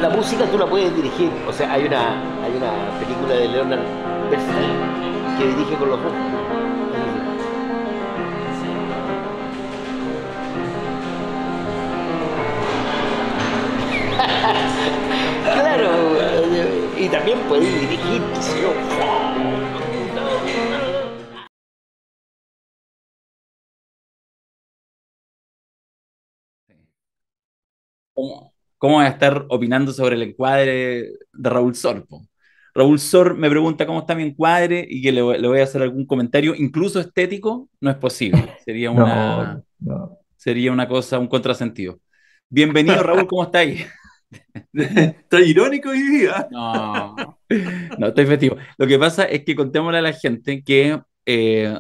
La música tú la puedes dirigir, o sea, hay una película de Leonard Bernstein que dirige con los ojos. Claro, y también puedes dirigir, qué sé yo. ¿Cómo voy a estar opinando sobre el encuadre de Raúl Sor? Po? Raúl Sor me pregunta cómo está mi encuadre y que le voy a hacer algún comentario, incluso estético, no es posible. No, no. Sería una cosa, un contrasentido. Bienvenido, Raúl, ¿cómo estáis? Está irónico hoy día. No, no, estoy festivo. Lo que pasa es que contémosle a la gente que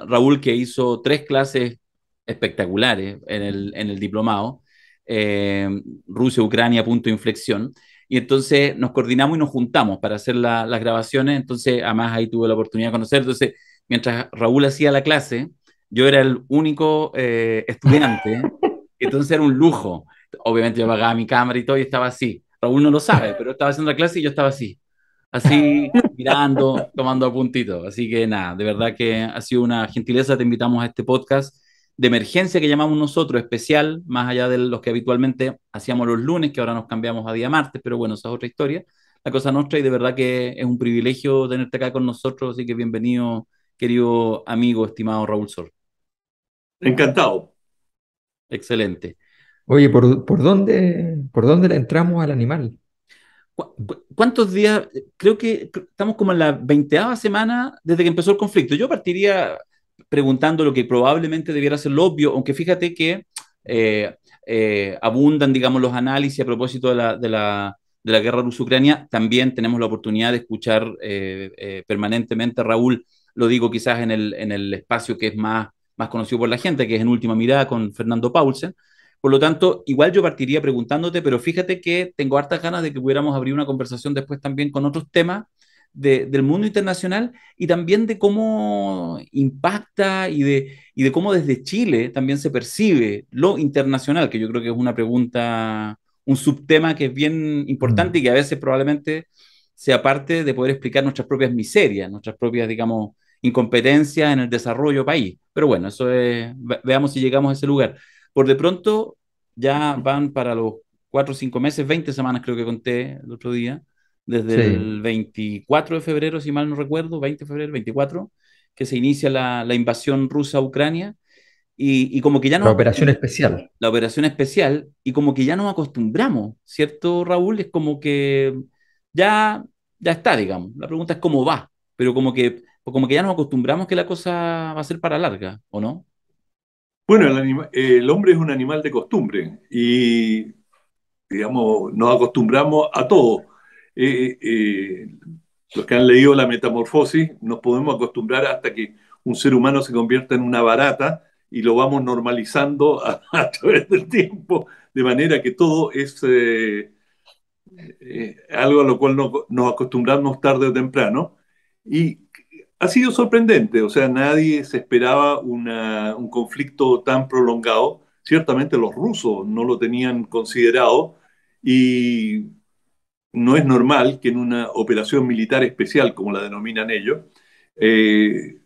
Raúl, que hizo 3 clases espectaculares en el diplomado, eh, Rusia-Ucrania, punto de inflexión, y entonces nos coordinamos y nos juntamos para hacer las grabaciones, entonces además ahí tuve la oportunidad de conocer, entonces mientras Raúl hacía la clase, yo era el único estudiante, entonces era un lujo. Obviamente yo pagaba mi cámara y todo y estaba así. Raúl no lo sabe, pero estaba haciendo la clase y yo estaba así, así mirando, tomando apuntitos. Así que nada, de verdad que ha sido una gentileza. Te invitamos a este podcast de emergencia que llamamos nosotros, especial, más allá de los que habitualmente hacíamos los lunes, que ahora nos cambiamos a día martes, pero bueno, esa es otra historia. La cosa nuestra y de verdad que es un privilegio tenerte acá con nosotros, así que bienvenido, querido amigo, estimado Raúl Sor. Encantado. Excelente. Oye, por dónde le entramos al animal? ¿Cuántos días? Creo que estamos como en la 20ª semana desde que empezó el conflicto. Yo partiría preguntando lo que probablemente debiera ser lo obvio, aunque fíjate que eh, abundan, digamos, los análisis a propósito de la guerra ruso-ucrania. También tenemos la oportunidad de escuchar permanentemente a Raúl, lo digo quizás en el espacio que es más conocido por la gente, que es En Última Mirada con Fernando Paulsen. Por lo tanto, igual yo partiría preguntándote, pero fíjate que tengo hartas ganas de que pudiéramos abrir una conversación después también con otros temas del mundo internacional y también de cómo impacta y de cómo desde Chile también se percibe lo internacional, que yo creo que es una pregunta, un subtema que es bien importante y Mm. que a veces probablemente sea parte de poder explicar nuestras propias miserias, nuestras propias, digamos, incompetencias en el desarrollo país. Pero bueno, eso es, veamos si llegamos a ese lugar. Por de pronto, ya van para los 4 o 5 meses, 20 semanas creo que conté el otro día, desde Sí, el 24 de febrero, si mal no recuerdo, 20 de febrero, 24, que se inicia la invasión rusa a Ucrania, y como que ya la nos operación acostumbramos, especial. la operación especial, y como que ya nos acostumbramos, ¿cierto, Raúl? Es como que ya, ya está, digamos. La pregunta es cómo va, pero como que ya nos acostumbramos que la cosa va a ser para larga, ¿o no? Bueno, el hombre es un animal de costumbre y, digamos, nos acostumbramos a todo. Eh, eh, los que han leído La Metamorfosis, nos podemos acostumbrar hasta que un ser humano se convierta en una barata y lo vamos normalizando a través del tiempo, de manera que todo es algo a lo cual nos acostumbramos tarde o temprano. Y ha sido sorprendente, o sea, nadie se esperaba un conflicto tan prolongado. Ciertamente los rusos no lo tenían considerado y no es normal que en una operación militar especial, como la denominan ellos, eh,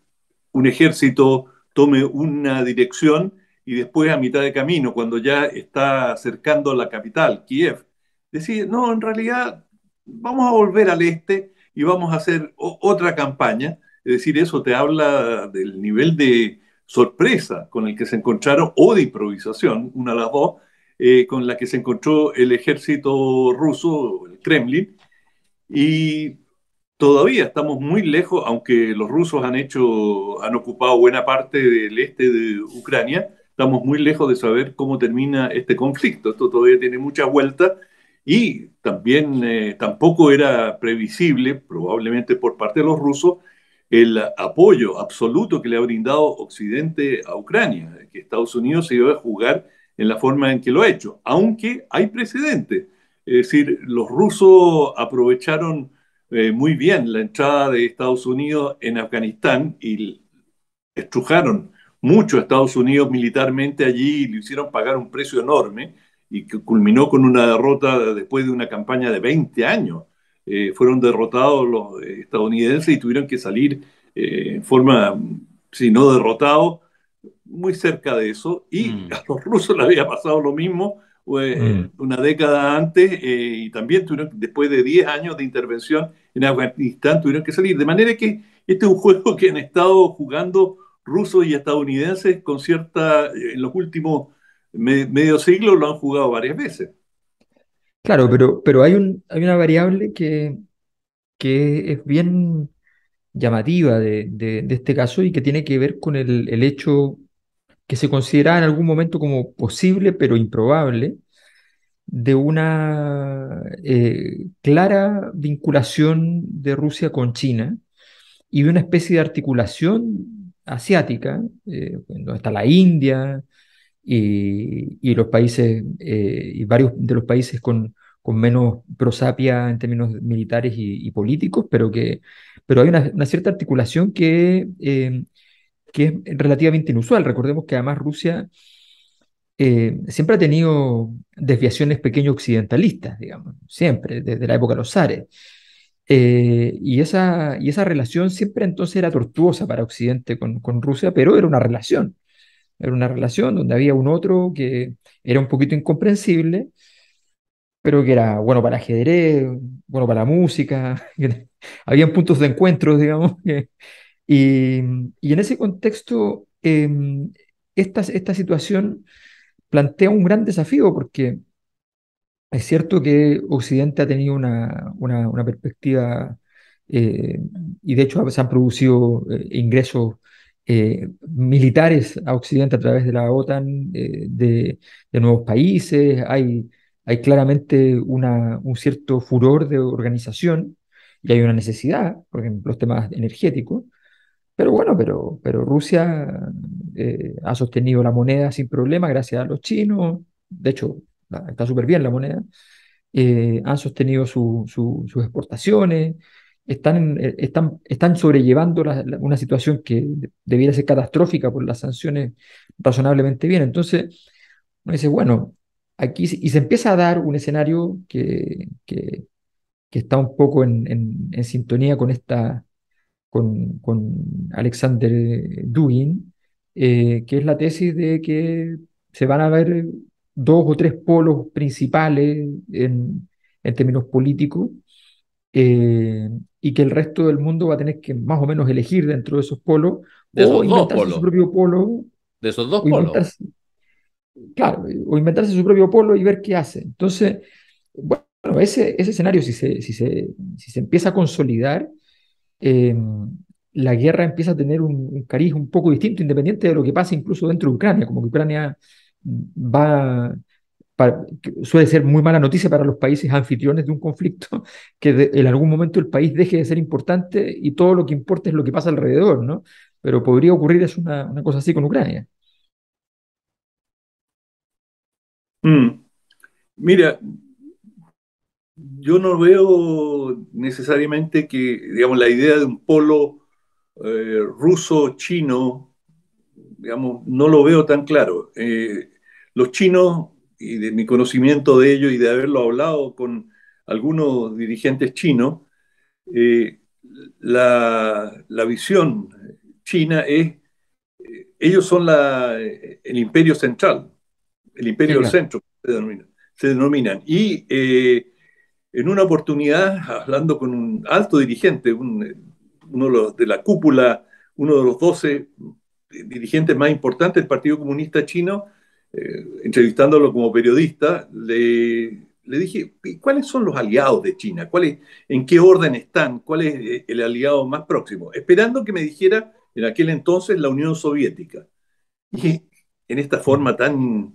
un ejército tome una dirección y después a mitad de camino, cuando ya está acercando la capital, Kiev, decir, no, en realidad vamos a volver al este y vamos a hacer otra campaña. Es decir, eso te habla del nivel de sorpresa con el que se encontraron, o de improvisación, una de las dos, con la que se encontró el ejército ruso, el Kremlin, y todavía estamos muy lejos, aunque los rusos han ocupado buena parte del este de Ucrania, estamos muy lejos de saber cómo termina este conflicto. Esto todavía tiene mucha vuelta y también tampoco era previsible, probablemente por parte de los rusos, el apoyo absoluto que le ha brindado Occidente a Ucrania, que Estados Unidos se iba a jugar en la forma en que lo ha hecho, aunque hay precedentes. Es decir, los rusos aprovecharon muy bien la entrada de Estados Unidos en Afganistán y estrujaron mucho a Estados Unidos militarmente allí y le hicieron pagar un precio enorme. y que culminó con una derrota después de una campaña de 20 años. Fueron derrotados los estadounidenses y tuvieron que salir en forma, si no derrotados, muy cerca de eso, y a los rusos les había pasado lo mismo una década antes, y también tuvieron, después de 10 años de intervención en Afganistán, tuvieron que salir. De manera que este es un juego que han estado jugando rusos y estadounidenses con cierta, en los últimos medio siglo lo han jugado varias veces. Claro, pero hay una variable que es bien llamativa de este caso y que tiene que ver con el hecho que se consideraba en algún momento como posible, pero improbable, de una clara vinculación de Rusia con China y de una especie de articulación asiática, donde está la India y los países, y varios de los países con menos prosapia en términos militares y políticos, pero hay una cierta articulación que es relativamente inusual. Recordemos que además Rusia siempre ha tenido desviaciones pequeño occidentalistas, digamos, siempre, desde la época de los zares. Y esa relación siempre entonces era tortuosa para Occidente con Rusia, pero era una relación. Era una relación donde había un otro que era un poquito incomprensible, pero que era bueno para el ajedrez, bueno para la música. Habían puntos de encuentro, digamos. Y, y en ese contexto, esta situación plantea un gran desafío porque es cierto que Occidente ha tenido una perspectiva, eh, y de hecho se han producido ingresos militares a Occidente a través de la OTAN, de nuevos países. Hay claramente un cierto furor de organización y hay una necesidad, por ejemplo, los temas energéticos. Pero bueno, pero Rusia ha sostenido la moneda sin problema gracias a los chinos. De hecho, está súper bien la moneda. Han sostenido sus exportaciones. Están sobrellevando una situación que debiera ser catastrófica por las sanciones razonablemente bien. Entonces, uno dice, bueno, y se empieza a dar un escenario que está un poco en sintonía con Alexander Dugin, que es la tesis de que se van a ver dos o tres polos principales en términos políticos, y que el resto del mundo va a tener que más o menos elegir dentro de esos polos De o esos dos inventarse su polos, propio polo, de esos dos o polos. inventarse, claro, o inventarse su propio polo y ver qué hace. Entonces, bueno, ese escenario, si se empieza a consolidar, eh, la guerra empieza a tener un cariz un poco distinto, independiente de lo que pase incluso dentro de Ucrania, como que Ucrania va, que suele ser muy mala noticia para los países anfitriones de un conflicto, que en algún momento el país deje de ser importante y todo lo que importa es lo que pasa alrededor, ¿no? Pero podría ocurrir es una cosa así con Ucrania. Mm. Mira, yo no veo necesariamente que, digamos, la idea de un polo ruso-chino, digamos, no lo veo tan claro. Los chinos, y de mi conocimiento de ellos y de haberlo hablado con algunos dirigentes chinos, eh, la visión china es, ellos son el imperio central, el Sí, imperio del claro. centro, se denominan. Y en una oportunidad, hablando con un alto dirigente, uno de la cúpula, uno de los 12 dirigentes más importantes del Partido Comunista Chino, entrevistándolo como periodista, le dije, ¿cuáles son los aliados de China? ¿En qué orden están? ¿Cuál es el aliado más próximo? Esperando que me dijera en aquel entonces la Unión Soviética. Y en esta forma tan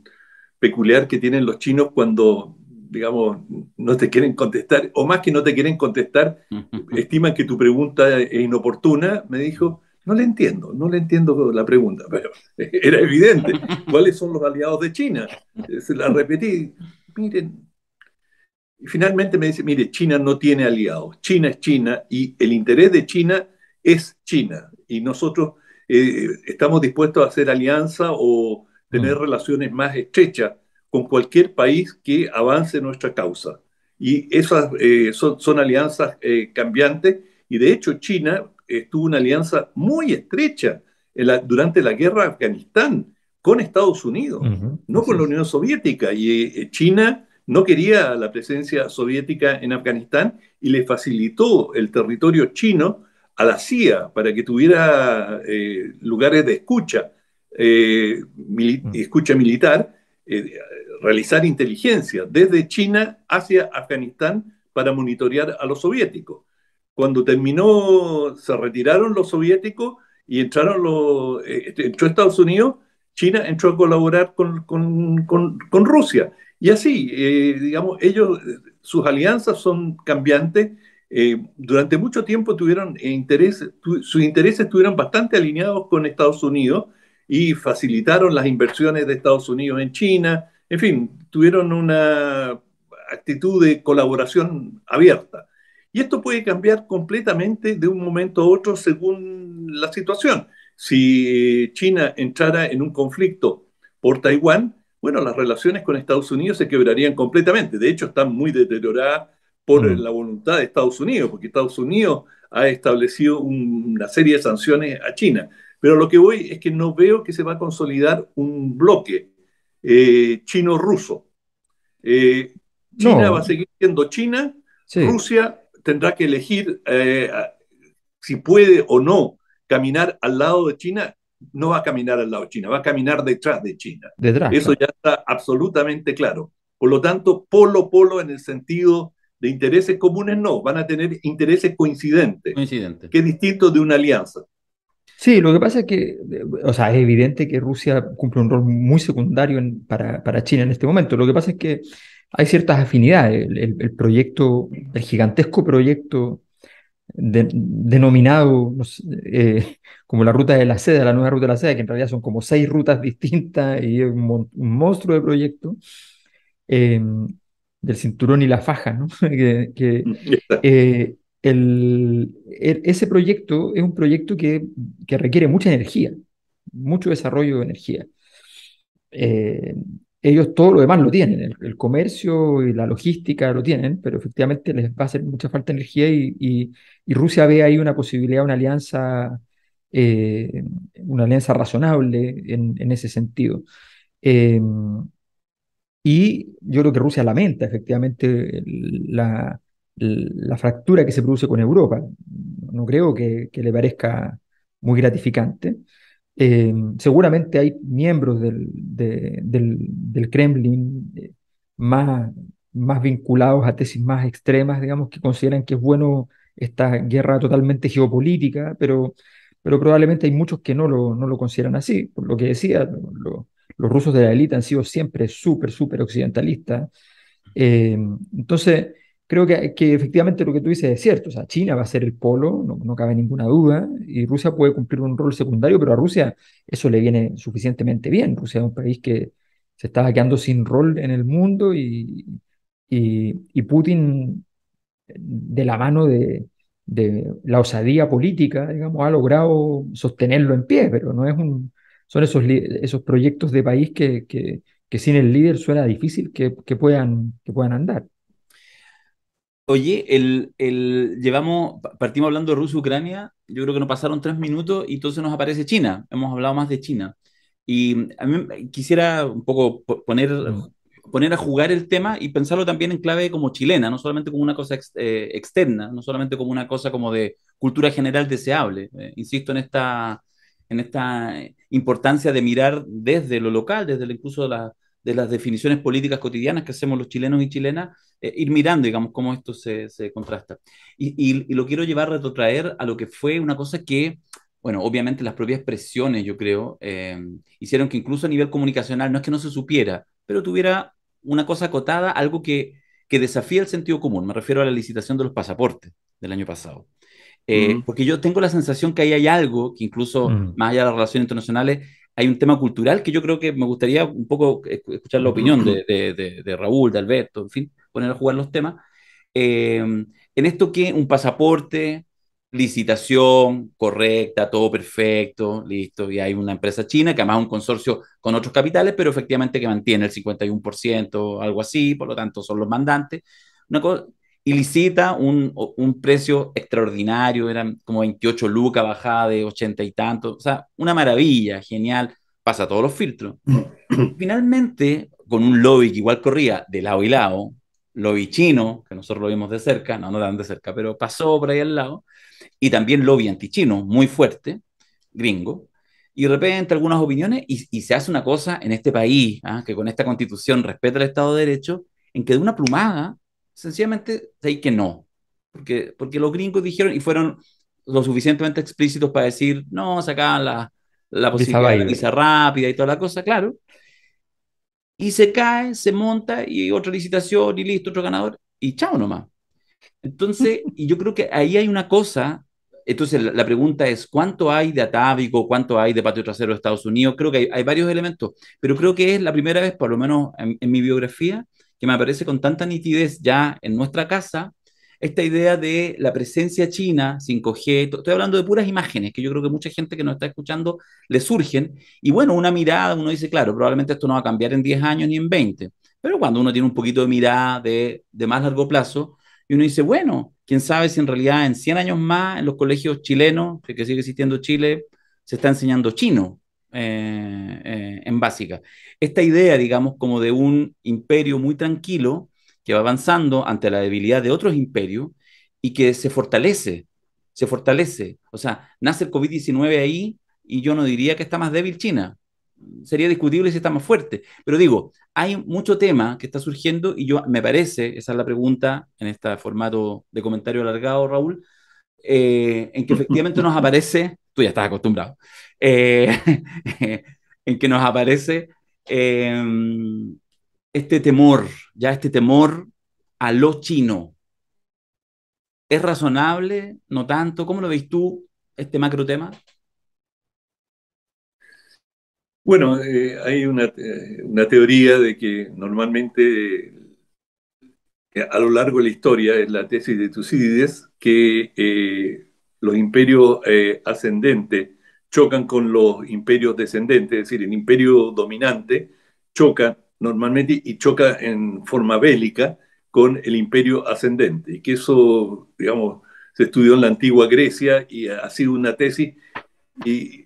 peculiar que tienen los chinos cuando, digamos, no te quieren contestar, o más que no te quieren contestar, estiman que tu pregunta es inoportuna, me dijo, no le entiendo la pregunta, pero era evidente. ¿Cuáles son los aliados de China? Se la repetí, miren, y finalmente me dice, mire, China no tiene aliados, China es China y el interés de China es China. Y nosotros estamos dispuestos a hacer alianza o tener Mm. relaciones más estrechas con cualquier país que avance nuestra causa. Y esas son alianzas cambiantes, y de hecho China tuvo una alianza muy estrecha durante la guerra de Afganistán con Estados Unidos, no Así con la es. Unión Soviética. Y China no quería la presencia soviética en Afganistán y le facilitó el territorio chino a la CIA para que tuviera lugares de escucha, Mm. escucha militar, eh, realizar inteligencia desde China hacia Afganistán para monitorear a los soviéticos. Cuando terminó, se retiraron los soviéticos y entró Estados Unidos. China entró a colaborar con Rusia. Y así, digamos, sus alianzas son cambiantes. Durante mucho tiempo sus intereses estuvieron bastante alineados con Estados Unidos y facilitaron las inversiones de Estados Unidos en China. En fin, tuvieron una actitud de colaboración abierta. Y esto puede cambiar completamente de un momento a otro según la situación. Si China entrara en un conflicto por Taiwán, bueno, las relaciones con Estados Unidos se quebrarían completamente. De hecho, están muy deterioradas por Mm. la voluntad de Estados Unidos, porque Estados Unidos ha establecido una serie de sanciones a China. Pero lo que voy es que no veo que se va a consolidar un bloque chino-ruso. Eh, China va a No, seguir siendo China. sí, Rusia tendrá que elegir si puede o no caminar al lado de China. No va a caminar al lado de China, va a caminar detrás de China. detrás, Eso claro. ya está absolutamente claro. Por lo tanto, polo-polo en el sentido de intereses comunes no, van a tener intereses coincidentes, Coincidente. que es distinto de una alianza. Sí, lo que pasa es que, o sea, es evidente que Rusia cumple un rol muy secundario para China en este momento. Lo que pasa es que hay ciertas afinidades. El proyecto, el gigantesco proyecto denominado no sé, como la ruta de la seda, la nueva ruta de la seda, que en realidad son como 6 rutas distintas y es un monstruo de proyecto, eh, del cinturón y la faja, ¿no? Eh, ese proyecto es un proyecto que requiere mucha energía, mucho desarrollo de energía. Eh, Ellos todo lo demás lo tienen, el comercio y la logística lo tienen, pero efectivamente les va a hacer mucha falta de energía y Rusia ve ahí una posibilidad, eh, una alianza razonable en ese sentido. Eh, y yo creo que Rusia lamenta efectivamente la fractura que se produce con Europa. No creo que le parezca muy gratificante. Seguramente hay miembros del Kremlin más, más vinculados a tesis más extremas, digamos, que consideran que es bueno esta guerra totalmente geopolítica, pero probablemente hay muchos que no lo consideran así. Por lo que decía, los rusos de la élite han sido siempre súper, súper occidentalistas. Eh, entonces, creo que efectivamente lo que tú dices es cierto. O sea, China va a ser el polo, no cabe ninguna duda, y Rusia puede cumplir un rol secundario, pero a Rusia eso le viene suficientemente bien. Rusia es un país que se estaba quedando sin rol en el mundo y Putin, de la mano de la osadía política, digamos, ha logrado sostenerlo en pie, pero no es son esos proyectos de país que sin el líder suena difícil que puedan andar. Oye, partimos hablando de Rusia-Ucrania, yo creo que nos pasaron 3 minutos y entonces nos aparece China, hemos hablado más de China. Y a mí quisiera un poco Mm. poner a jugar el tema y pensarlo también en clave como chilena, no solamente como una cosa externa, no solamente como una cosa como de cultura general deseable. Insisto en esta importancia de mirar desde lo local, incluso de las definiciones políticas cotidianas que hacemos los chilenos y chilenas, ir mirando, digamos, cómo esto se contrasta. Y lo quiero llevar a retrotraer a lo que fue una cosa que, bueno, obviamente las propias presiones, yo creo, hicieron que incluso a nivel comunicacional, no es que no se supiera, pero tuviera una cosa acotada, algo que desafía el sentido común. Me refiero a la licitación de los pasaportes del año pasado. Mm. Porque yo tengo la sensación que ahí hay algo que incluso, Mm. más allá de las relaciones internacionales, hay un tema cultural que yo creo que me gustaría un poco escuchar la opinión de Raúl, de Alberto, en fin, poner a jugar los temas. En esto que un pasaporte, licitación correcta, todo perfecto, listo, y hay una empresa china que además es un consorcio con otros capitales, pero efectivamente que mantiene el 51%, algo así, por lo tanto son los mandantes, una cosa, y licita un precio extraordinario, eran como 28 lucas, bajada de 80 y tanto, o sea, una maravilla, genial, pasa todos los filtros. Finalmente, con un lobby que igual corría de lado y lado, lobby chino, que nosotros lo vimos de cerca, no tan de cerca, pero pasó por ahí al lado, y también lobby antichino muy fuerte, gringo, y de repente algunas opiniones, y se hace una cosa en este país, ¿ah? Que con esta constitución respeta el Estado de Derecho, en que de una plumada, sencillamente, hay que no, porque los gringos dijeron y fueron lo suficientemente explícitos para decir, no, sacaban la Visa posibilidad de la waiver. visa rápida y toda la cosa, claro, y se cae, se monta y otra licitación y listo, otro ganador, y chao nomás. Entonces, y yo creo que ahí hay una cosa, entonces la pregunta es, ¿cuánto hay de atávico, cuánto hay de patio trasero de Estados Unidos? Creo que hay varios elementos, pero creo que es la primera vez, por lo menos en mi biografía, que me aparece con tanta nitidez ya en nuestra casa esta idea de la presencia china, 5G, estoy hablando de puras imágenes, que yo creo que mucha gente que nos está escuchando le surgen, y bueno, una mirada, uno dice, claro, probablemente esto no va a cambiar en 10 años ni en 20, pero cuando uno tiene un poquito de mirada de más largo plazo, y uno dice, bueno, quién sabe si en realidad en 100 años más en los colegios chilenos, que sigue existiendo Chile, se está enseñando chino en básica. Esta idea, digamos, como de un imperio muy tranquilo que va avanzando ante la debilidad de otros imperios y que se fortalece, se fortalece. O sea, nace el COVID-19 ahí y yo no diría que está más débil China. Sería discutible si está más fuerte. Pero digo, hay mucho tema que está surgiendo y yo me parece, esa es la pregunta en este formato de comentario alargado, Raúl, en que efectivamente nos aparece, tú ya estás acostumbrado, eh, en que nos aparece eh, este temor, ya este temor a lo chino. ¿Es razonable? ¿No tanto? ¿Cómo lo veis tú, este macro tema? Bueno, hay una teoría de que normalmente a lo largo de la historia, es la tesis de Tucídides, que los imperios ascendentes chocan con los imperios descendentes, es decir, el imperio dominante choca normalmente y choca en forma bélica con el imperio ascendente, y que eso, digamos, se estudió en la antigua Grecia y ha sido una tesis, y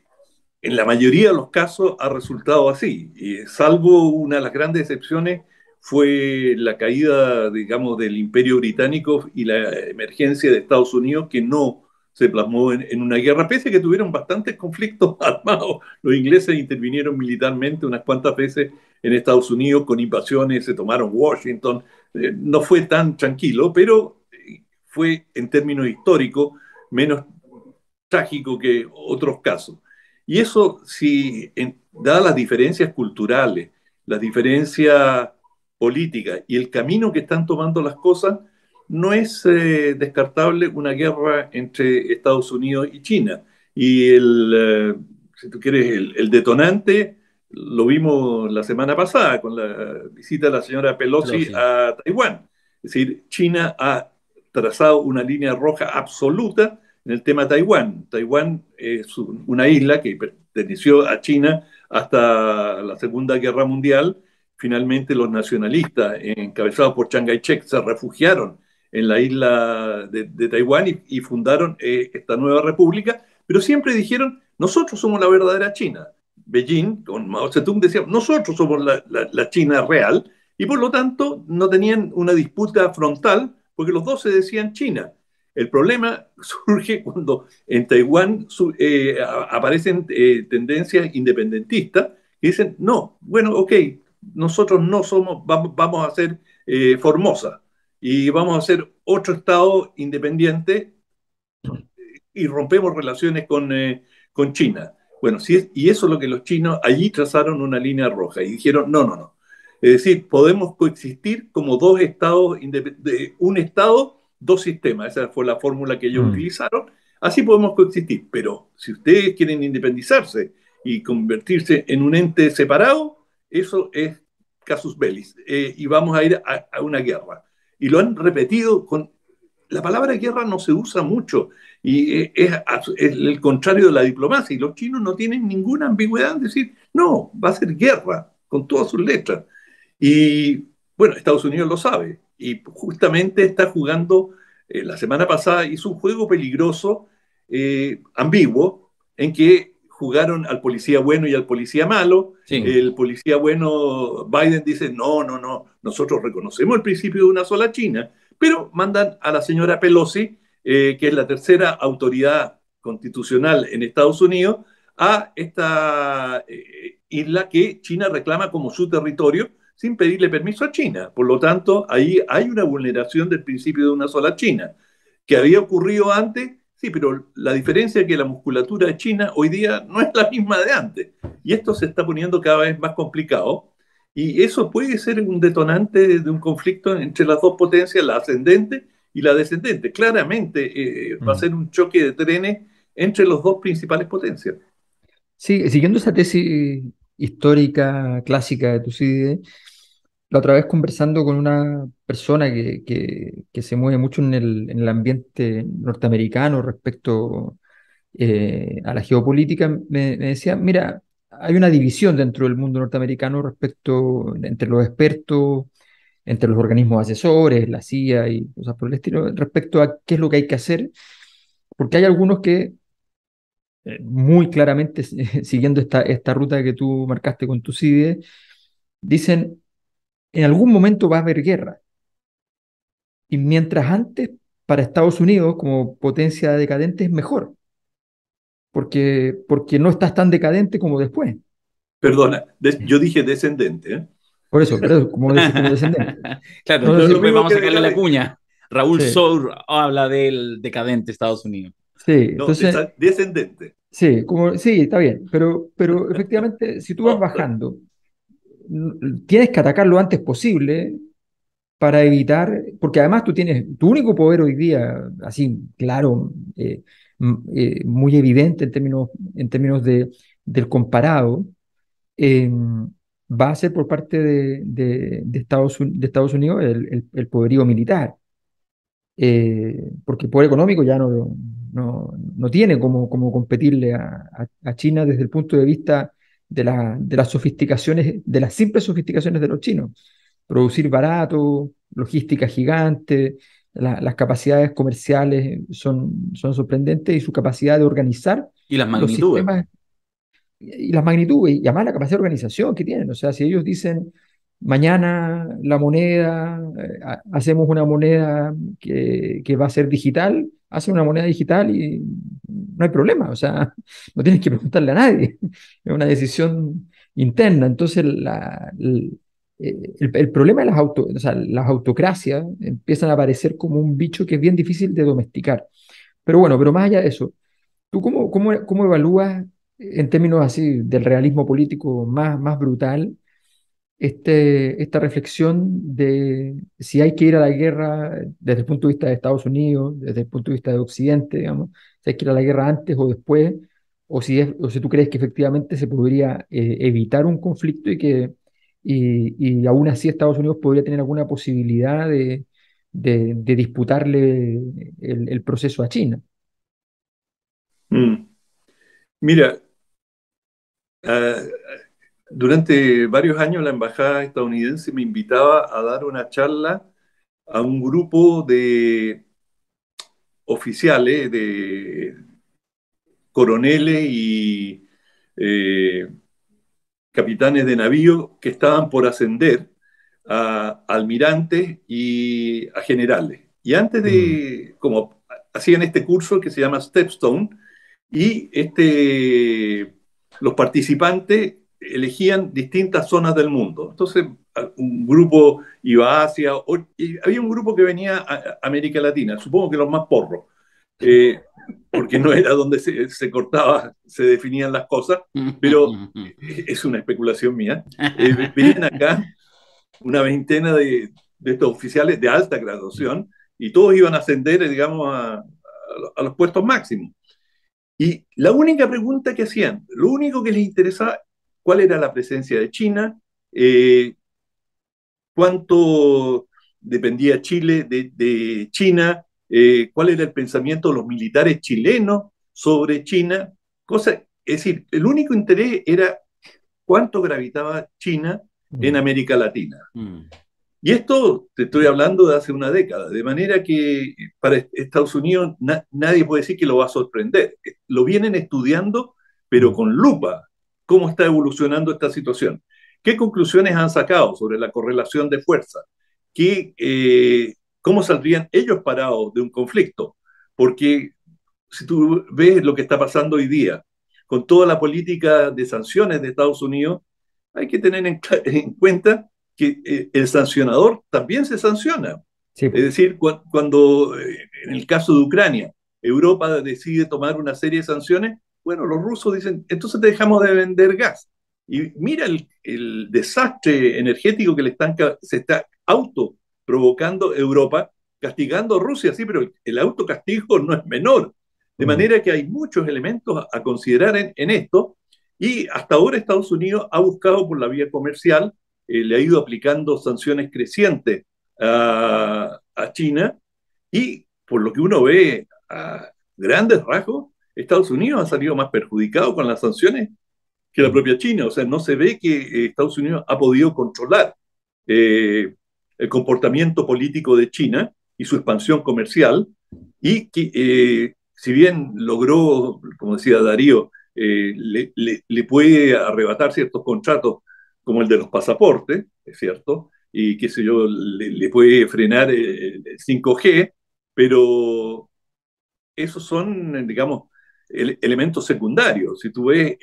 en la mayoría de los casos ha resultado así, y salvo una de las grandes excepciones fue la caída, digamos, del Imperio Británico y la emergencia de Estados Unidos, que no se plasmó en una guerra, pese a que tuvieron bastantes conflictos armados. Los ingleses intervinieron militarmente unas cuantas veces en Estados Unidos con invasiones, se tomaron Washington, no fue tan tranquilo, pero fue en términos históricos menos trágico que otros casos. Y eso, si dadas las diferencias culturales, las diferencias políticas y el camino que están tomando las cosas, no es descartable una guerra entre Estados Unidos y China. Y si tú quieres, el detonante lo vimos la semana pasada con la visita de la señora Pelosi Pelosi. a Taiwán. Es decir, China ha trazado una línea roja absoluta en el tema Taiwán. Taiwán es una isla que perteneció a China hasta la Segunda Guerra Mundial. Finalmente los nacionalistas, encabezados por Chiang Kai-shek, se refugiaron en la isla de Taiwán y fundaron esta nueva república, pero siempre dijeron, nosotros somos la verdadera China. Beijing, con Mao Zedong, decía, nosotros somos la China real, y por lo tanto no tenían una disputa frontal, porque los dos se decían China. El problema surge cuando en Taiwán aparecen tendencias independentistas que dicen, no, bueno, ok, nosotros no somos, vamos a ser Formosa y vamos a ser otro Estado independiente y rompemos relaciones con China. Bueno, y eso es lo que los chinos allí trazaron una línea roja y dijeron, no, no, no. Es decir, podemos coexistir como dos estados, un estado, dos sistemas. Esa fue la fórmula que ellos Mm. utilizaron. Así podemos coexistir. Pero si ustedes quieren independizarse y convertirse en un ente separado, eso es casus belli. Y vamos a ir a una guerra. Y lo han repetido con la palabra guerra no se usa mucho y es el contrario de la diplomacia. Y los chinos no tienen ninguna ambigüedad en decir, no, va a ser guerra, con todas sus letras. Y bueno, Estados Unidos lo sabe y justamente está jugando, la semana pasada hizo un juego peligroso, ambiguo, en que jugaron al policía bueno y al policía malo. Sí. El policía bueno, Biden dice, no, no, no, nosotros reconocemos el principio de una sola China, pero mandan a la señora Pelosi, que es la tercera autoridad constitucional en Estados Unidos, a esta isla que China reclama como su territorio sin pedirle permiso a China. Por lo tanto, ahí hay una vulneración del principio de una sola China, que había ocurrido antes, sí, pero la diferencia es que la musculatura de China hoy día no es la misma de antes. Y esto se está poniendo cada vez más complicado. Y eso puede ser un detonante de un conflicto entre las dos potencias, la ascendente y la descendente. Claramente va a ser un choque de trenes entre las dos principales potencias. Sí, siguiendo esa tesis histórica, clásica de Tucídides, la otra vez conversando con una persona que se mueve mucho en el ambiente norteamericano respecto a la geopolítica, me decía, mira, hay una división dentro del mundo norteamericano respecto entre los expertos, entre los organismos asesores, la CIA y cosas por el estilo, respecto a qué es lo que hay que hacer, porque hay algunos que muy claramente, siguiendo esta ruta que tú marcaste con tu CIDE, dicen, en algún momento va a haber guerra. Y mientras antes, para Estados Unidos, como potencia decadente, es mejor, porque no estás tan decadente como después. Perdona, yo dije descendente, ¿eh? Por eso, pero como descendente. Claro, No, no, entonces Lo sí, pues mismo vamos a que sacarle la decadente. cuña. Raúl sí, Sour habla del decadente Estados Unidos. sí, No, entonces, descendente. sí, sí, está bien, pero efectivamente, si tú vas No, bajando, tienes que atacar lo antes posible para evitar, porque además tú tienes tu único poder hoy día, así claro, muy evidente en términos del comparado, va a ser por parte de Estados Unidos el poderío militar, porque el poder económico ya no tiene como competirle a China desde el punto de vista de las sofisticaciones, de las simples sofisticaciones de los chinos. Producir barato, logística gigante, las capacidades comerciales son sorprendentes y su capacidad de organizar Y las los magnitudes. sistemas y las magnitudes, y además la capacidad de organización que tienen. O sea, si ellos dicen, mañana la moneda, hacemos una moneda que va a ser digital, hacen una moneda digital y no hay problema. O sea, no tienes que preguntarle a nadie. Es una decisión interna. Entonces, el problema de o sea, las autocracias empiezan a aparecer como un bicho que es bien difícil de domesticar. Pero bueno, pero más allá de eso, ¿tú cómo evalúas, en términos así del realismo político más brutal, esta reflexión de si hay que ir a la guerra desde el punto de vista de Estados Unidos, desde el punto de vista de Occidente, digamos, si hay que ir a la guerra antes o después, o si tú crees que efectivamente se podría evitar un conflicto y aún así Estados Unidos podría tener alguna posibilidad de disputarle el proceso a China? mm. Mira, ah, durante varios años la embajada estadounidense me invitaba a dar una charla a un grupo de oficiales, de coroneles y eh, capitanes de navío que estaban por ascender a almirantes y a generales. Y antes Mm, de, como hacían este curso que se llama Stepstone, y los participantes elegían distintas zonas del mundo. Entonces, un grupo iba a Asia, y había un grupo que venía a América Latina, supongo que los más porros, eh, porque no era donde se cortaba, se definían las cosas, pero es una especulación mía. Venían acá una veintena de estos oficiales de alta graduación y todos iban a ascender, digamos, a los puestos máximos. Y la única pregunta que hacían, lo único que les interesaba, cuál era la presencia de China, eh, cuánto dependía Chile de China, cuál era el pensamiento de los militares chilenos sobre China, es decir, el único interés era cuánto gravitaba China en América Latina. Y esto te estoy hablando de hace una década, de manera que para Estados Unidos nadie puede decir que lo va a sorprender. Lo vienen estudiando, pero con lupa, cómo está evolucionando esta situación. ¿Qué conclusiones han sacado sobre la correlación de fuerza? ¿Cómo saldrían ellos parados de un conflicto? Porque si tú ves lo que está pasando hoy día, con toda la política de sanciones de Estados Unidos, hay que tener en cuenta que el sancionador también se sanciona. Sí, Es decir, cuando en el caso de Ucrania, Europa decide tomar una serie de sanciones, bueno, los rusos dicen, entonces te dejamos de vender gas. Y mira el desastre energético que se está auto provocando Europa, castigando a Rusia, sí, pero el autocastigo no es menor. De manera que hay muchos elementos a considerar en esto, y hasta ahora Estados Unidos ha buscado por la vía comercial, le ha ido aplicando sanciones crecientes a China, y por lo que uno ve a grandes rasgos, Estados Unidos ha salido más perjudicado con las sanciones que la propia China. O sea, no se ve que Estados Unidos ha podido controlar el comportamiento político de China y su expansión comercial, y que si bien logró, como decía Darío, le puede arrebatar ciertos contratos como el de los pasaportes, es cierto, y qué sé yo, le puede frenar el 5G, pero esos son, digamos, elementos secundarios. Si tú ves,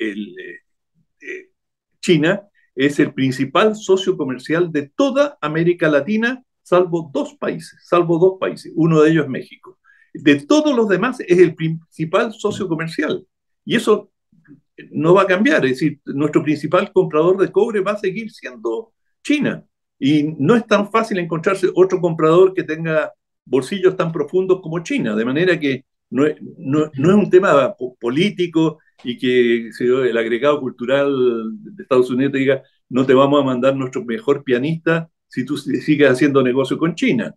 China es el principal socio comercial de toda América Latina, salvo dos países, uno de ellos es México. De todos los demás es el principal socio comercial, y eso no va a cambiar. Es decir, nuestro principal comprador de cobre va a seguir siendo China, y no es tan fácil encontrarse otro comprador que tenga bolsillos tan profundos como China, de manera que no es un tema político, y que el agregado cultural de Estados Unidos te diga, no te vamos a mandar nuestro mejor pianista si tú sigues haciendo negocio con China.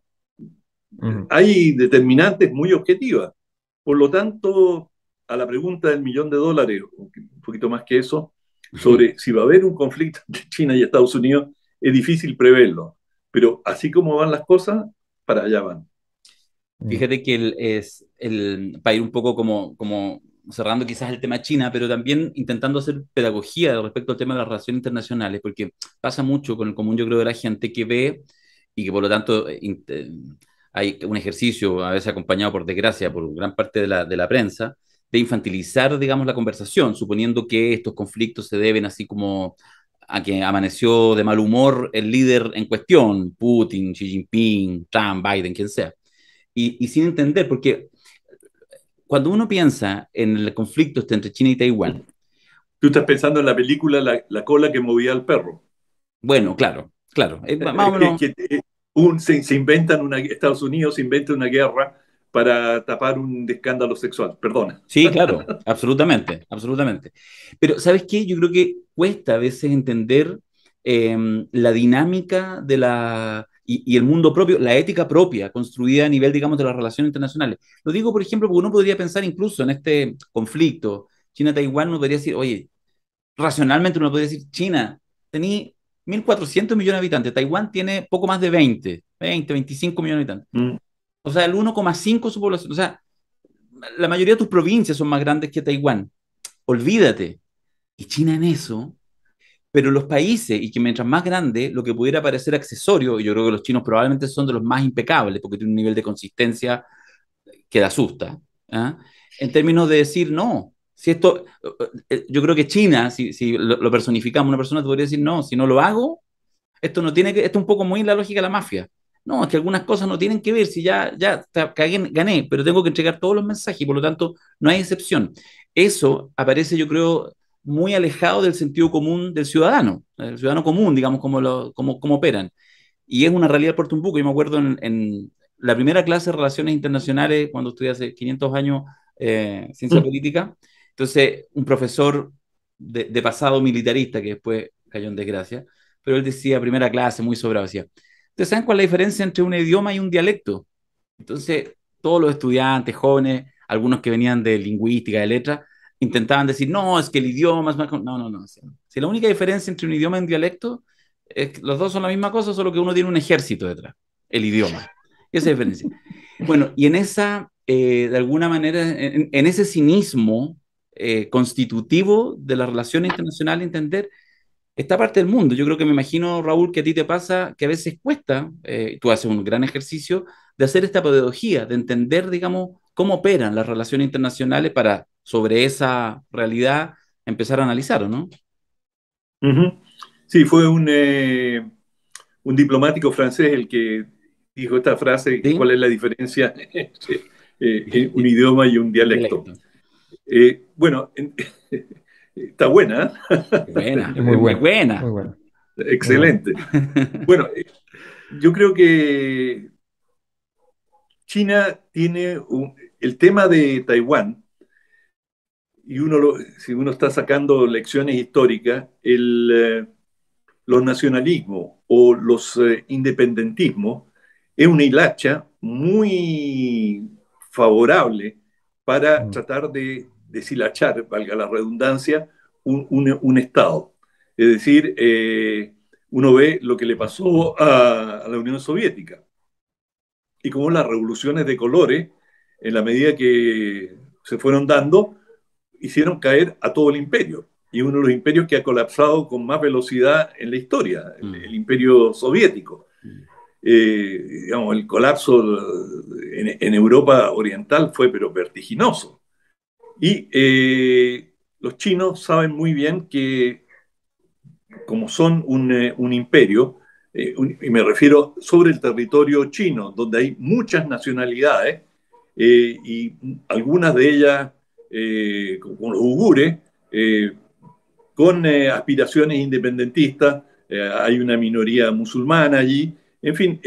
Hay determinantes muy objetivas. Por lo tanto, a la pregunta del $1.000.000, un poquito más que eso, sobre si va a haber un conflicto entre China y Estados Unidos, es difícil preverlo. Pero así como van las cosas, para allá van. Fíjate que para ir un poco como cerrando quizás el tema China, pero también intentando hacer pedagogía respecto al tema de las relaciones internacionales, porque pasa mucho con el común, yo creo, de la gente que ve y que por lo tanto hay un ejercicio, a veces acompañado por desgracia por gran parte de la prensa, de infantilizar, digamos, la conversación, suponiendo que estos conflictos se deben así como a que amaneció de mal humor el líder en cuestión, Putin, Xi Jinping, Trump, Biden, quien sea. Y sin entender, porque cuando uno piensa en el conflicto entre China y Taiwán, tú estás pensando en la película La cola que movía al perro. Bueno, claro. Más o menos. Se inventan Estados Unidos se inventa una guerra para tapar un escándalo sexual, perdona. Sí, claro, absolutamente. Pero, ¿sabes qué? Yo creo que cuesta a veces entender la dinámica y el mundo propio, la ética propia, construida a nivel, digamos, de las relaciones internacionales. Lo digo, por ejemplo, porque uno podría pensar incluso en este conflicto China-Taiwán, uno podría decir, oye, racionalmente uno podría decir, China, tenía 1.400 millones de habitantes, Taiwán tiene poco más de 20, 25 millones de habitantes. O sea, el 1,5 de su población. O sea, la mayoría de tus provincias son más grandes que Taiwán. Olvídate. Y China en eso. Pero los países, y que mientras más grande, lo que pudiera parecer accesorio, y yo creo que los chinos probablemente son de los más impecables, porque tienen un nivel de consistencia que da asusta, ¿eh? En términos de decir, no, si esto, yo creo que China, si lo personificamos, una persona te podría decir, no, si no lo hago, esto no tiene que, esto es un poco muy la lógica de la mafia. No, es que algunas cosas no tienen que ver, si ya gané, pero tengo que entregar todos los mensajes y por lo tanto no hay excepción. Eso aparece, yo creo, muy alejado del sentido común del ciudadano, el ciudadano común, digamos, como operan. Y es una realidad por un poco. Yo me acuerdo en la primera clase de Relaciones Internacionales, cuando estudié hace 500 años ciencia política. Entonces, un profesor de pasado militarista, que después cayó en desgracia, pero él decía, primera clase, muy sobrado, decía, ¿ustedes saben cuál es la diferencia entre un idioma y un dialecto? Entonces, todos los estudiantes jóvenes, algunos que venían de lingüística, de letras, intentaban decir, no, es que el idioma es más... No, no, no. Si la única diferencia entre un idioma y un dialecto es que los dos son la misma cosa, solo que uno tiene un ejército detrás, el idioma. Esa es la diferencia. Bueno, y en esa, de alguna manera, en ese cinismo constitutivo de la relación internacional, entender esta parte del mundo. Yo creo que me imagino, Raúl, que a ti te pasa que a veces cuesta, tú haces un gran ejercicio de hacer esta pedagogía, de entender, digamos, cómo operan las relaciones internacionales para, sobre esa realidad, empezar a analizar, ¿o no? Ujú. Sí, fue un diplomático francés el que dijo esta frase, ¿Sí? ¿cuál es la diferencia entre un idioma y un dialecto? Dialecto. Bueno, está buena, Buena, Es muy muy bueno, buena. muy bueno, ¿eh? muy bueno. Excelente. Bueno, yo creo que China tiene el tema de Taiwán, y si uno está sacando lecciones históricas, los nacionalismos o los independentismos es una hilacha muy favorable para Mm. tratar de deshilachar, valga la redundancia, un Estado. Es decir, uno ve lo que le pasó a la Unión Soviética y cómo las revoluciones de colores, en la medida que se fueron dando, hicieron caer a todo el imperio. Y uno de los imperios que ha colapsado con más velocidad en la historia, el imperio soviético. Digamos, el colapso en Europa Oriental fue pero vertiginoso. Y los chinos saben muy bien que como son un imperio, y me refiero sobre el territorio chino, donde hay muchas nacionalidades, y algunas de ellas, como los uigures, con aspiraciones independentistas, hay una minoría musulmana allí. En fin,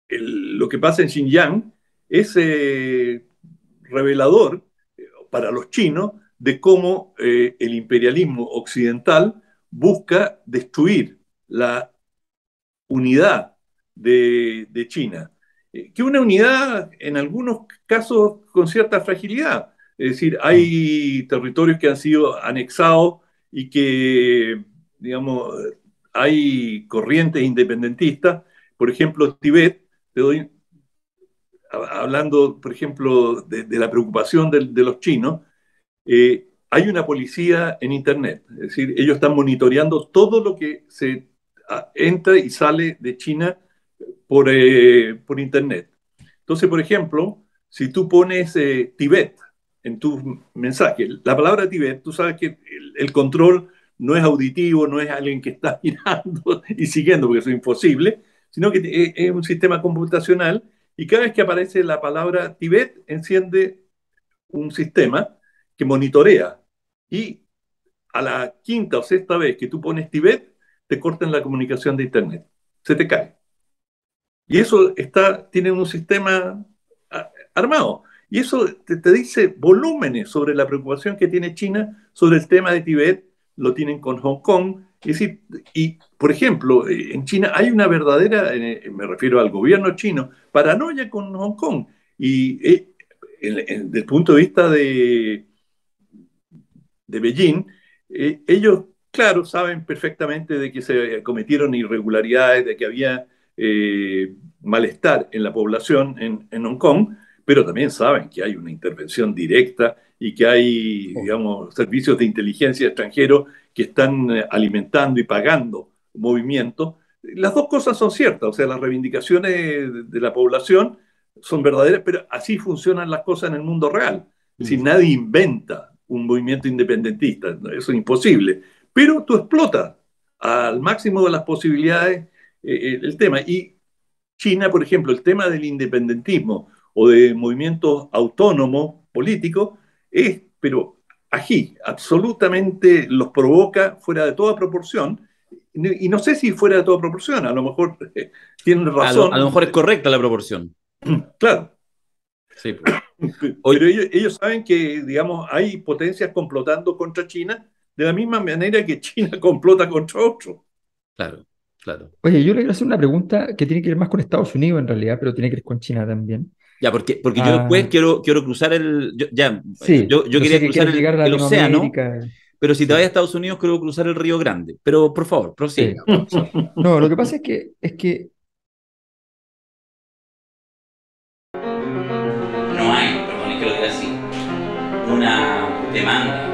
lo que pasa en Xinjiang es revelador para los chinos de cómo el imperialismo occidental busca destruir la unidad de China, que una unidad en algunos casos con cierta fragilidad. Es decir, hay territorios que han sido anexados y que, digamos, hay corrientes independentistas. Por ejemplo, Tibet, te doy, hablando, por ejemplo, de la preocupación de los chinos, hay una policía en Internet. Es decir, ellos están monitoreando todo lo que se entra y sale de China por Internet. Entonces, por ejemplo, si tú pones Tibet en tu mensaje, la palabra Tibet, tú sabes que el control no es auditivo, no es alguien que está mirando y siguiendo, porque eso es imposible, sino que es un sistema computacional y cada vez que aparece la palabra Tibet, enciende un sistema que monitorea y a la quinta o sexta vez que tú pones Tibet, te cortan la comunicación de Internet, se te cae. Y eso tiene un sistema armado. Y eso te dice volúmenes sobre la preocupación que tiene China sobre el tema de Tibet, lo tienen con Hong Kong. Es decir, y por ejemplo, en China hay una verdadera, me refiero al gobierno chino, paranoia con Hong Kong. Y desde el punto de vista de Beijing, ellos, claro, saben perfectamente de que se cometieron irregularidades, de que había malestar en la población en Hong Kong, pero también saben que hay una intervención directa y que hay, digamos, servicios de inteligencia extranjeros que están alimentando y pagando movimientos. Las dos cosas son ciertas, o sea, las reivindicaciones de la población son verdaderas, pero así funcionan las cosas en el mundo real. Es decir, nadie inventa un movimiento independentista, eso es imposible, pero tú explotas al máximo de las posibilidades el tema. Y China, por ejemplo, el tema del independentismo o de movimientos autónomos políticos es, pero ají, absolutamente los provoca fuera de toda proporción. Y no sé si fuera de toda proporción, a lo mejor tienen razón. A lo mejor es correcta la proporción. Claro. Sí, pues. Pero ellos saben que, digamos, hay potencias complotando contra China de la misma manera que China complota contra otro. Claro. claro. Oye, yo le quiero hacer una pregunta que tiene que ver más con Estados Unidos en realidad, pero tiene que ver con China también. Ya, porque yo después Ah, quiero cruzar sí, yo yo sé quería que cruzar quieres llegar a el océano, Latinoamérica. pero si te vas a Sí, Estados Unidos, quiero cruzar el Río Grande. Pero por favor, prosiga. sí, sí. No, lo que pasa es que No hay, perdón, es que lo diga así, una demanda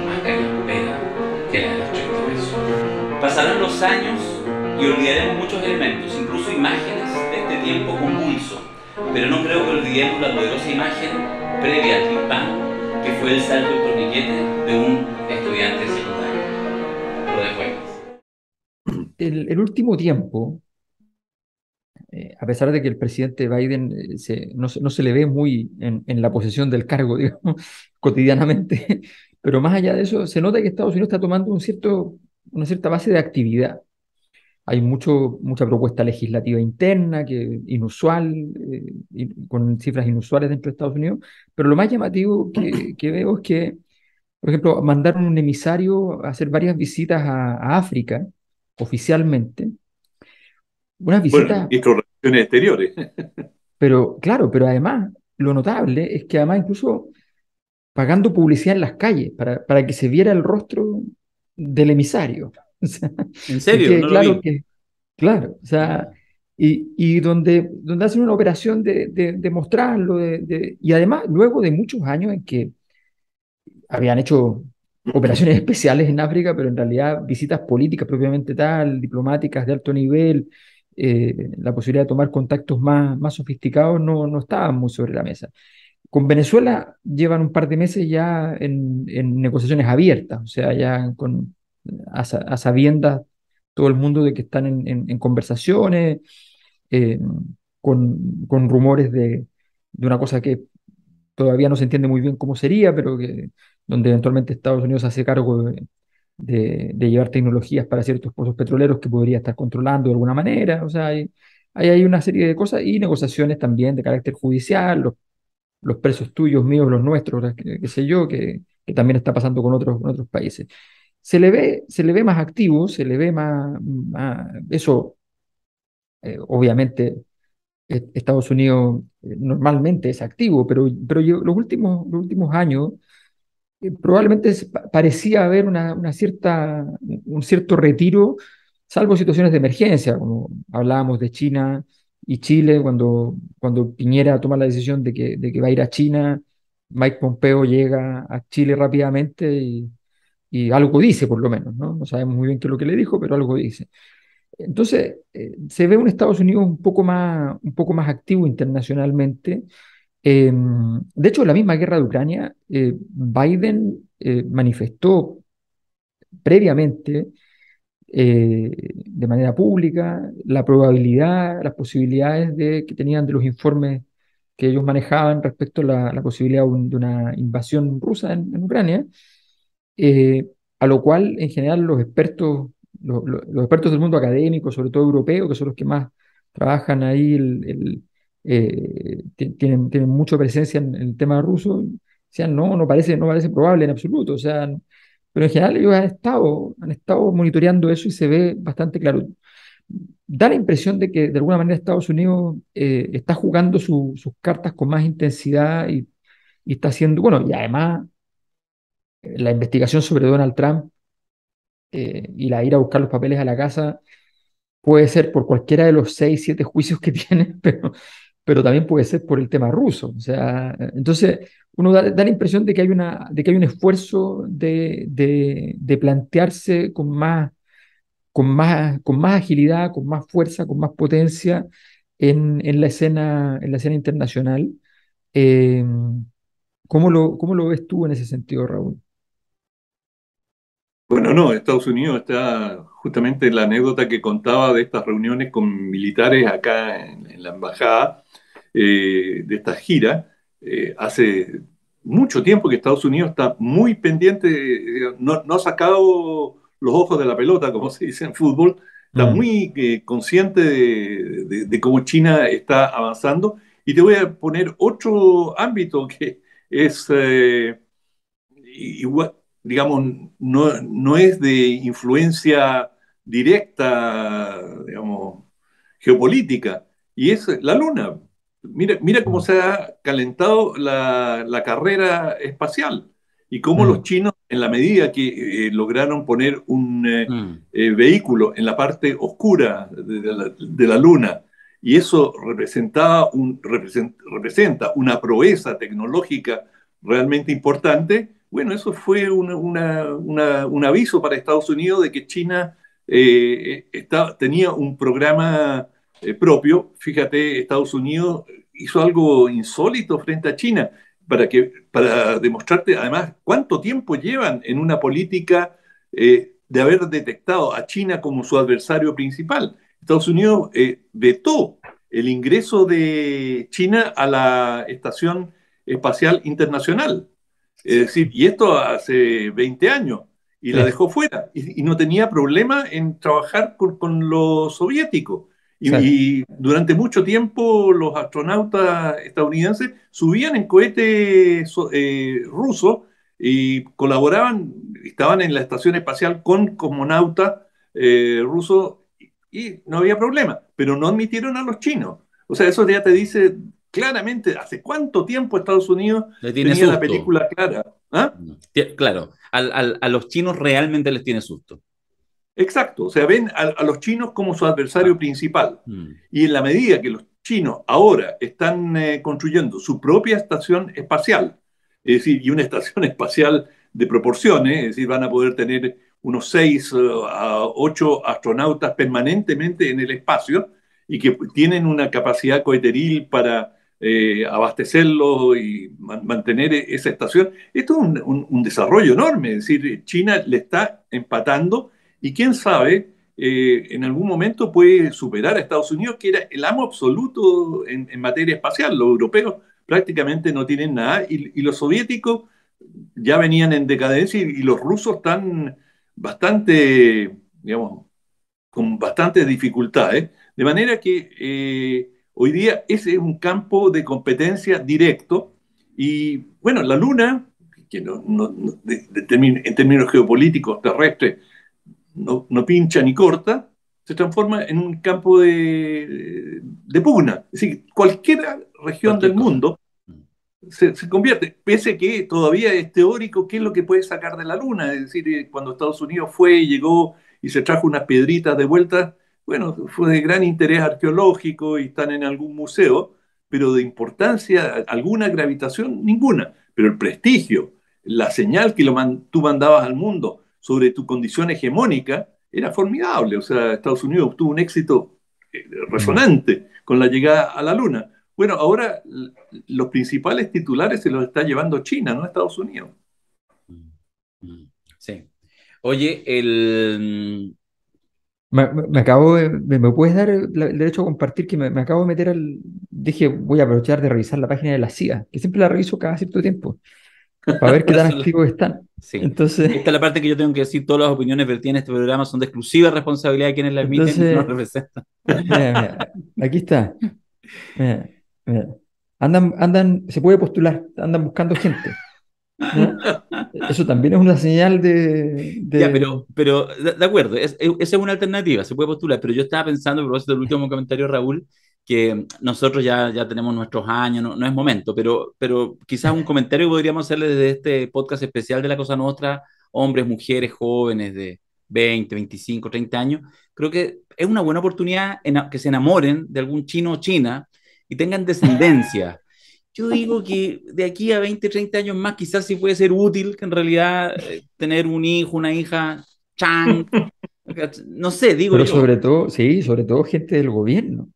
más cariospera que la de los 30 pesos. Pasarán los años y olvidaremos muchos elementos, incluso imágenes de este tiempo convulso, pero no creo que olvidemos la poderosa imagen previa al Big Bang, que fue el salto del torniquete de un estudiante secundario. Lo dejo ahí. el último tiempo, a pesar de que el presidente Biden no se le ve muy en la posesión del cargo, digamos, cotidianamente, pero más allá de eso, se nota que Estados Unidos está tomando una cierta base de actividad. Hay mucha propuesta legislativa interna, inusual, con cifras inusuales dentro de Estados Unidos, pero lo más llamativo que veo es que, por ejemplo, mandaron un emisario a hacer varias visitas a África oficialmente, unas Bueno, el visitas. ministro de Relaciones Exteriores. Pero claro, pero además, lo notable es que además incluso pagando publicidad en las calles para que se viera el rostro del emisario. O sea, ¿En que serio? quede No lo claro vi. que, claro, o sea, y donde hacen una operación de mostrarlo, y además luego de muchos años en que habían hecho operaciones especiales en África, pero en realidad visitas políticas propiamente tal, diplomáticas de alto nivel, la posibilidad de tomar contactos más sofisticados no estaban muy sobre la mesa. Con Venezuela llevan un par de meses ya en negociaciones abiertas, o sea, ya a sabiendas todo el mundo de que están en conversaciones, eh, con rumores de una cosa que todavía no se entiende muy bien cómo sería, pero donde eventualmente Estados Unidos se hace cargo de llevar tecnologías para ciertos pozos petroleros que podría estar controlando de alguna manera. O sea, hay una serie de cosas y negociaciones también de carácter judicial, los presos tuyos, míos, los nuestros, qué sé yo, que también está pasando con otros países. Se le ve más activo, se le ve eso, obviamente, Estados Unidos normalmente es activo, pero los últimos años probablemente parecía haber un cierto retiro, salvo situaciones de emergencia, como hablábamos de China y Chile, cuando Piñera toma la decisión de que va a ir a China, Mike Pompeo llega a Chile rápidamente y algo dice, por lo menos, ¿no? No sabemos muy bien qué es lo que le dijo, pero algo dice. Entonces, se ve un Estados Unidos un poco más activo internacionalmente. De hecho, en la misma guerra de Ucrania, Biden manifestó previamente, de manera pública, la probabilidad, las posibilidades que tenían de los informes que ellos manejaban respecto a la posibilidad de una invasión rusa en Ucrania, a lo cual en general los expertos del mundo académico, sobre todo europeo, que son los que más trabajan ahí, tienen mucha presencia en el tema ruso, decían, no parece probable en absoluto, o sea, pero en general ellos han estado monitoreando eso y se ve bastante claro. Da la impresión de que de alguna manera Estados Unidos está jugando sus cartas con más intensidad y está haciendo, bueno, y además la investigación sobre Donald Trump y la ir a buscar los papeles a la casa puede ser por cualquiera de los 6, 7 juicios que tiene, pero también puede ser por el tema ruso. O sea, entonces uno da la impresión de que hay un esfuerzo de plantearse con más agilidad, con más fuerza, con más potencia en la escena internacional. Eh, cómo lo ves tú en ese sentido, Raúl? Bueno, no, Estados Unidos está justamente en la anécdota que contaba de estas reuniones con militares acá en la embajada, de esta gira. Hace mucho tiempo que Estados Unidos está muy pendiente, no ha sacado los ojos de la pelota, como se dice en fútbol, está Mm. muy consciente de cómo China está avanzando. Y te voy a poner otro ámbito que es igual, digamos, no es de influencia directa, digamos, geopolítica, y es la Luna. Mira cómo se ha calentado la carrera espacial y cómo los chinos, en la medida que lograron poner un vehículo en la parte oscura de la Luna, y eso representa una proeza tecnológica realmente importante, bueno, eso fue un aviso para Estados Unidos de que China tenía un programa propio. Fíjate, Estados Unidos hizo algo insólito frente a China para demostrarte además cuánto tiempo llevan en una política de haber detectado a China como su adversario principal. Estados Unidos vetó el ingreso de China a la Estación Espacial Internacional. Es decir, y esto hace 20 años, y la dejó fuera, y no tenía problema en trabajar con los soviéticos. Y durante mucho tiempo los astronautas estadounidenses subían en cohetes rusos y colaboraban, estaban en la estación espacial con cosmonautas rusos y no había problema, pero no admitieron a los chinos. O sea, eso ya te dice claramente hace cuánto tiempo Estados Unidos tenía la película clara. ¿Ah? Claro, a los chinos realmente les tiene susto. Exacto, o sea, ven a los chinos como su adversario principal. Y en la medida que los chinos ahora están construyendo su propia estación espacial, es decir, y una estación espacial de proporciones, es decir, van a poder tener unos 6 a 8 astronautas permanentemente en el espacio y que tienen una capacidad coheteril para abastecerlo y mantener esa estación. Esto es un desarrollo enorme, es decir, China le está empatando. Y quién sabe, en algún momento puede superar a Estados Unidos, que era el amo absoluto en materia espacial. Los europeos prácticamente no tienen nada y los soviéticos ya venían en decadencia y los rusos están bastante, digamos, con bastantes dificultades. De manera que hoy día ese es un campo de competencia directo. Y bueno, la Luna, que en términos geopolíticos terrestres, no pincha ni corta, se transforma en un campo de pugna. Es decir, cualquier región del mundo se convierte, pese a que todavía es teórico qué es lo que puede sacar de la Luna. Es decir, cuando Estados Unidos llegó y se trajo unas piedritas de vuelta, bueno, fue de gran interés arqueológico y están en algún museo, pero de importancia alguna, gravitación, ninguna. Pero el prestigio, la señal que tú mandabas al mundo sobre tu condición hegemónica, era formidable. O sea, Estados Unidos obtuvo un éxito resonante con la llegada a la Luna. Bueno, ahora los principales titulares se los está llevando China, no Estados Unidos. Sí. Oye, ¿Me puedes dar el derecho a compartir que me acabo de meter Dije, voy a aprovechar de revisar la página de la CIA, que siempre la reviso cada cierto tiempo, para ver qué tan activos están. Sí. Entonces, esta es la parte que yo tengo que decir: todas las opiniones vertidas en este programa son de exclusiva responsabilidad de quienes la emiten y nos representan. Mira, aquí está. Mira. Se puede postular, andan buscando gente. ¿No? Eso también es una señal de... Ya, pero de acuerdo, esa es una alternativa, se puede postular, pero yo estaba pensando, a propósito del último comentario, Raúl, que nosotros ya tenemos nuestros años, no es momento, pero quizás un comentario que podríamos hacerle desde este podcast especial de La Cosa Nostra, hombres, mujeres, jóvenes de 20, 25, 30 años, creo que es una buena oportunidad que se enamoren de algún chino o china y tengan descendencia. Yo digo que de aquí a 20, 30 años más quizás sí puede ser útil que en realidad tener un hijo, una hija, Chang, no sé, digo pero yo. sobre todo gente del gobierno,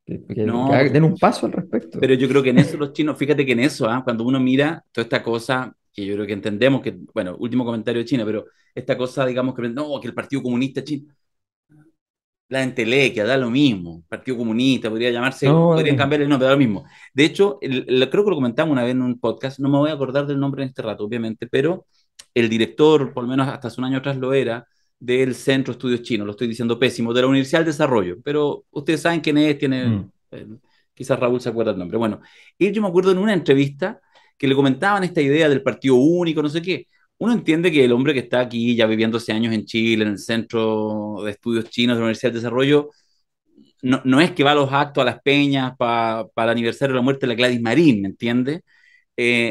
que den un paso al respecto. Pero yo creo que en eso los chinos, fíjate que en eso, cuando uno mira toda esta cosa, que yo creo que entendemos que, bueno, último comentario de China, pero esta cosa, digamos que no, que el Partido Comunista Chino, la entelequia, da lo mismo, Partido Comunista, podría llamarse, podrían cambiar el nombre, da lo mismo. De hecho, creo que lo comentamos una vez en un podcast, no me voy a acordar del nombre en este rato, obviamente, pero el director, por lo menos hasta hace un año atrás lo era, del Centro de Estudios Chinos, lo estoy diciendo pésimo, de la Universidad del Desarrollo, pero ustedes saben quién es, quizás Raúl se acuerda el nombre. Bueno, yo me acuerdo en una entrevista que le comentaban esta idea del partido único, no sé qué. uno entiende que el hombre que está aquí ya viviendo hace años en Chile, en el Centro de Estudios Chinos de la Universidad del Desarrollo, no es que va a los actos, a las peñas, para el aniversario de la muerte de la Gladys Marín, ¿me entiendes?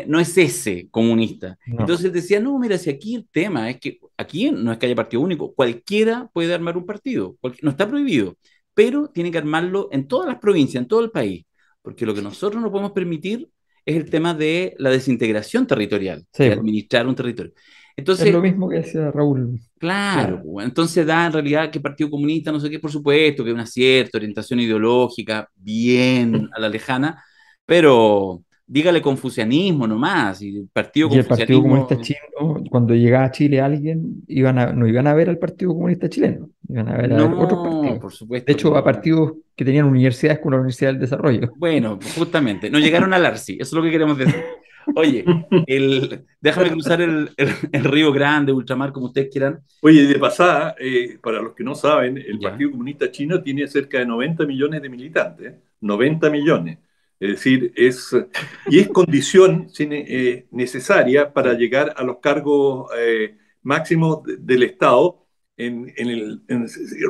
No es ese comunista. No, Entonces él decía, no, mira, si aquí el tema es que aquí no es que haya partido único, cualquiera puede armar un partido, no está prohibido, pero tiene que armarlo en todas las provincias, en todo el país, porque lo que nosotros no podemos permitir es el tema de la desintegración territorial, sí, de pues, administrar un territorio. es lo Entonces, mismo que decía Raúl. claro, Claro. pues, entonces da en realidad que Partido Comunista, no sé qué, por supuesto, que una cierta orientación ideológica, bien a la lejana, pero dígale confucianismo nomás, y el Partido Y el Partido Comunista Confucianismo, Chino, cuando llegaba a Chile alguien, no iban a ver al Partido Comunista Chileno, iban a ver otros no, partidos. por De supuesto que hecho, a no. partidos que tenían universidades como la Universidad del Desarrollo. Bueno, justamente, no llegaron al Arci, eso es lo que queremos decir. Oye, déjame cruzar el Río Grande, Ultramar, como ustedes quieran. Oye, de pasada, para los que no saben, el Ya. Partido Comunista Chino tiene cerca de 90 millones de militantes, ¿eh? 90 millones. Es decir, y es condición necesaria para llegar a los cargos máximos del Estado en el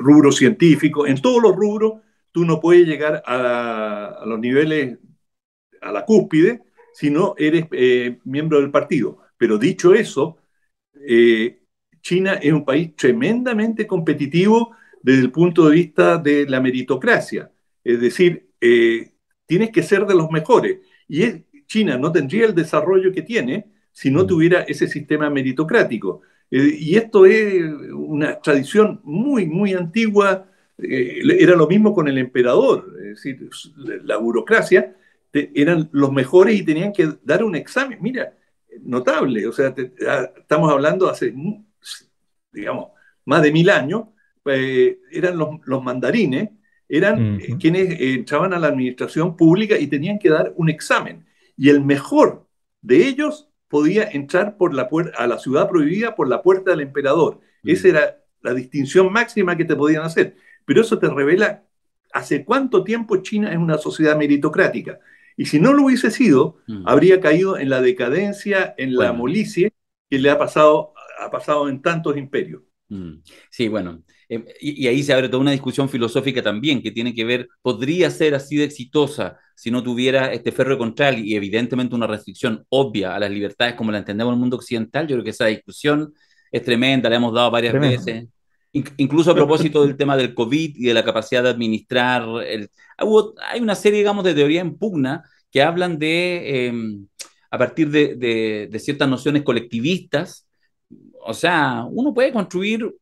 rubro científico. En todos los rubros, tú no puedes llegar a los niveles, a la cúspide, si no eres miembro del partido. Pero dicho eso, eh, China es un país tremendamente competitivo desde el punto de vista de la meritocracia. Es decir, tienes que ser de los mejores. China no tendría el desarrollo que tiene si no Mm. tuviera ese sistema meritocrático. Y esto es una tradición muy, muy antigua. Era lo mismo con el emperador. Es decir, la burocracia eran los mejores y tenían que dar un examen. Mira, notable. O sea, estamos hablando hace, digamos, más de 1000 años. Eran los mandarines, eran Ujú. quienes entraban a la administración pública y tenían que dar un examen. Y el mejor de ellos podía entrar a la ciudad prohibida por la puerta del emperador. Esa Mm, era la distinción máxima que te podían hacer. Pero eso te revela hace cuánto tiempo China es una sociedad meritocrática. Y si no lo hubiese sido, mm. habría caído en la decadencia, en la Bueno. molicie que ha pasado en tantos imperios. Mm. Sí, bueno, y ahí se abre toda una discusión filosófica también que tiene que ver, podría ser así de exitosa si no tuviera este férreo control y evidentemente una restricción obvia a las libertades como la entendemos en el mundo occidental. Yo creo que esa discusión es tremenda, la hemos dado varias Tremendo. veces, incluso a propósito del tema del COVID y de la capacidad de administrar. Hay una serie, digamos, de teorías en pugna que hablan a partir de ciertas nociones colectivistas. O sea, uno puede construir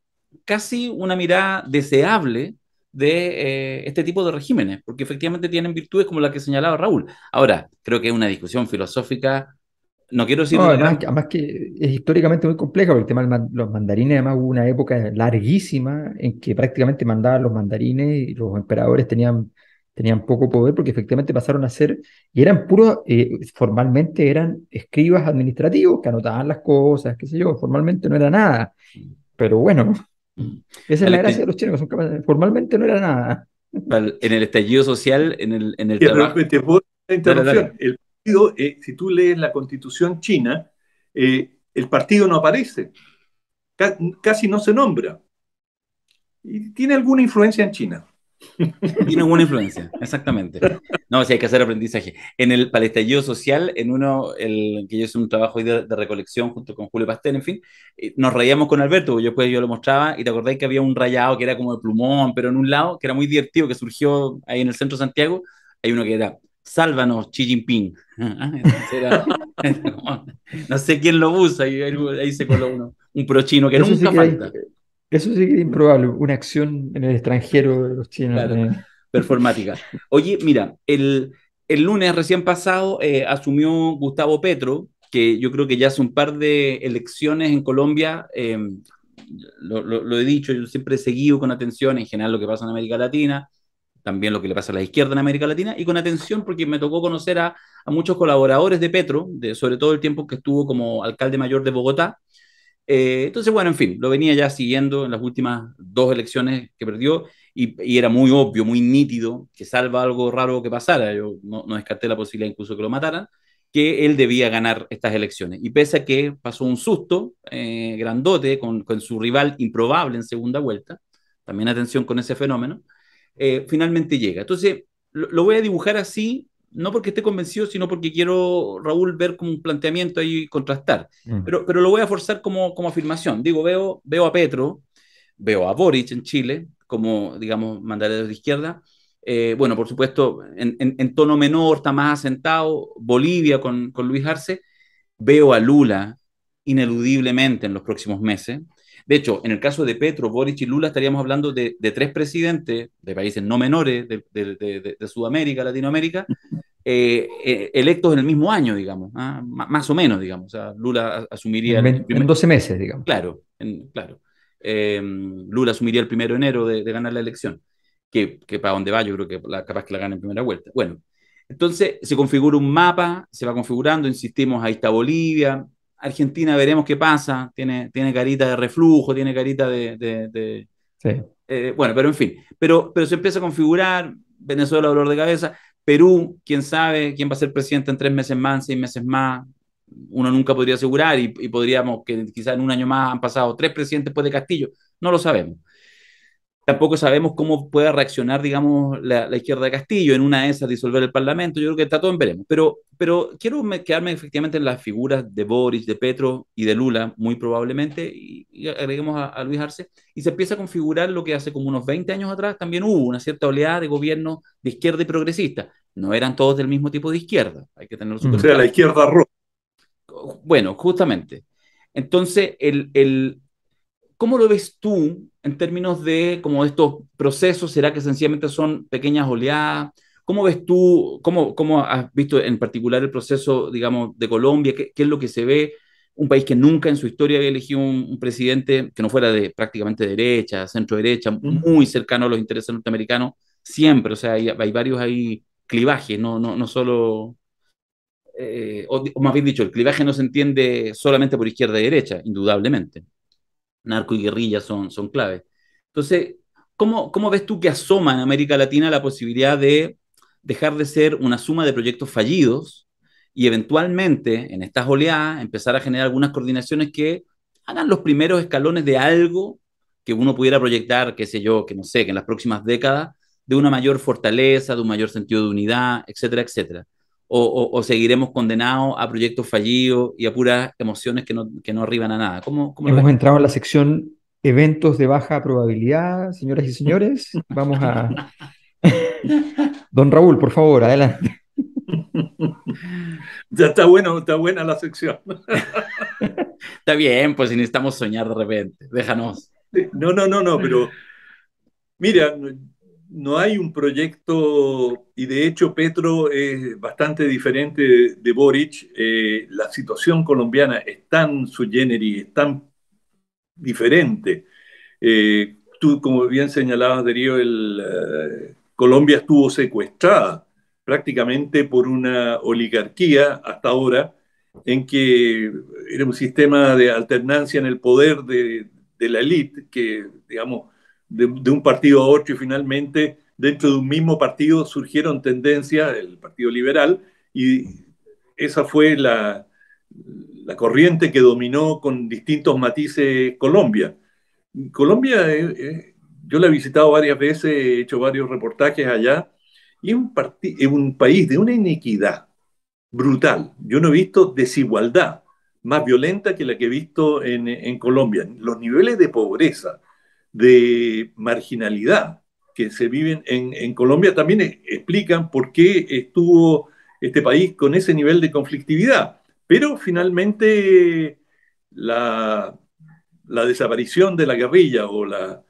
casi una mirada deseable de este tipo de regímenes, porque efectivamente tienen virtudes como la que señalaba Raúl. Ahora, creo que es una discusión filosófica, no quiero decir No, de la además, gran... además que es históricamente muy compleja, porque el tema de los mandarines, además hubo una época larguísima en que prácticamente mandaban los mandarines y los emperadores tenían poco poder porque efectivamente pasaron a ser, y eran puros, formalmente eran escribas administrativos que anotaban las cosas, qué sé yo, formalmente no era nada, pero bueno, esa es Para la el, gracia de este- los chinos, que son capaces, formalmente no era nada. en el estallido social, en el Pero trabajo... te puedo hacer una Dale, dale. interrupción. El partido, si tú lees la constitución china, el partido no aparece, casi no se nombra. Y tiene alguna influencia en China. Tiene alguna influencia, exactamente. No, si hay que hacer aprendizaje. Para el estallido social, que yo hice un trabajo ahí de recolección junto con Julio Pastel, en fin, nos reíamos con Alberto, porque yo lo mostraba y te acordáis que había un rayado que era como de plumón, pero en un lado, que era muy divertido, que surgió ahí en el centro de Santiago, hay uno que era, sálvanos, Xi Jinping. Entonces no sé quién lo usa, y ahí se coló un pro chino que Eso sí nunca que era, falta. eso sí que era improbable, una acción en el extranjero de los chinos. Claro, performática. Oye, mira, el lunes recién pasado asumió Gustavo Petro, que yo creo que ya hace un par de elecciones en Colombia, lo he dicho, yo siempre he seguido con atención en general lo que pasa en América Latina, también lo que le pasa a la izquierda en América Latina, y con atención porque me tocó conocer a muchos colaboradores de Petro, sobre todo el tiempo que estuvo como alcalde mayor de Bogotá. Entonces, bueno, en fin, lo venía ya siguiendo en las últimas dos elecciones que perdió y era muy obvio, muy nítido que salva algo raro que pasara. Yo no descarté la posibilidad incluso que lo mataran. que él debía ganar estas elecciones. Y pese a que pasó un susto grandote con su rival improbable en segunda vuelta, también atención con ese fenómeno, finalmente llega. Entonces, lo voy a dibujar así, no porque esté convencido, sino porque quiero, Raúl, ver como un planteamiento ahí y contrastar. Pero lo voy a forzar como afirmación. Digo, veo a Petro, veo a Boric en Chile, como, digamos, mandatarios de izquierda. Bueno, por supuesto, en tono menor, está más asentado, Bolivia con Luis Arce. Veo a Lula ineludiblemente en los próximos meses. De hecho, en el caso de Petro, Boric y Lula estaríamos hablando de tres presidentes de países no menores de Sudamérica, Latinoamérica, electos en el mismo año, digamos, más o menos, digamos. O sea, Lula asumiría el En 12 meses, digamos. Claro, claro. Lula asumiría el 1 de enero de ganar la elección, que para donde va yo creo que capaz que la gane en primera vuelta. Bueno, entonces se configura un mapa, se va configurando, insistimos, ahí está Bolivia, Argentina veremos qué pasa, tiene carita de reflujo, tiene carita Sí. bueno, pero en fin, pero se empieza a configurar, Venezuela dolor de cabeza, Perú, quién sabe quién va a ser presidente en 3 meses más, en 6 meses más, uno nunca podría asegurar y podríamos que quizás en un año más han pasado 3 presidentes después de Castillo, no lo sabemos. Tampoco sabemos cómo pueda reaccionar, digamos, la izquierda de Castillo en una de esas, disolver el Parlamento. Yo creo que está todo en veremos. Pero quiero quedarme efectivamente en las figuras de Boris, de Petro y de Lula, muy probablemente, y agreguemos a Luis Arce, y se empieza a configurar lo que hace como unos 20 años atrás también hubo una cierta oleada de gobierno de izquierda y progresista. No eran todos del mismo tipo de izquierda, hay que tenerlo súper O sea, claro. la izquierda roja. Bueno, justamente. Entonces, ¿cómo lo ves tú en términos de como estos procesos? ¿Será que sencillamente son pequeñas oleadas? ¿Cómo ves tú, cómo has visto en particular el proceso, digamos, de Colombia? ¿Qué es lo que se ve? Un país que nunca en su historia había elegido un presidente que no fuera de prácticamente derecha, centro derecha, muy cercano a los intereses norteamericanos, siempre. O sea, hay varios ahí clivajes, no solo o más bien dicho, el clivaje no se entiende solamente por izquierda y derecha, indudablemente. Narco y guerrilla son claves. Entonces, ¿cómo ves tú que asoma en América Latina la posibilidad de dejar de ser una suma de proyectos fallidos y eventualmente, en estas oleadas, empezar a generar algunas coordinaciones que hagan los primeros escalones de algo que uno pudiera proyectar, qué sé yo, que no sé, que en las próximas décadas, de una mayor fortaleza, de un mayor sentido de unidad, etcétera, etcétera? ¿O seguiremos condenados a proyectos fallidos y a puras emociones que no arriban a nada? ¿Cómo lo ves? Hemos entrado en la sección eventos de baja probabilidad, señoras y señores. Vamos a... Don Raúl, por favor, adelante. Ya está buena la sección. Está bien, pues si necesitamos soñar de repente, déjanos. No, pero mira, no hay un proyecto, y de hecho Petro es bastante diferente de Boric. La situación colombiana es tan sui generis, es tan diferente. Tú, como bien señalabas, Darío, Colombia estuvo secuestrada prácticamente por una oligarquía hasta ahora, en que era un sistema de alternancia en el poder de la élite, que, digamos, de un partido a otro, y finalmente dentro de un mismo partido surgieron tendencias, el Partido Liberal, y esa fue la corriente que dominó con distintos matices Colombia. Colombia, yo la he visitado varias veces, he hecho varios reportajes allá, y es un país de una inequidad brutal. Yo no he visto desigualdad más violenta que la que he visto en Colombia. Los niveles de pobreza, de marginalidad que se viven en Colombia también explican por qué estuvo este país con ese nivel de conflictividad. Pero finalmente la desaparición de la guerrilla o la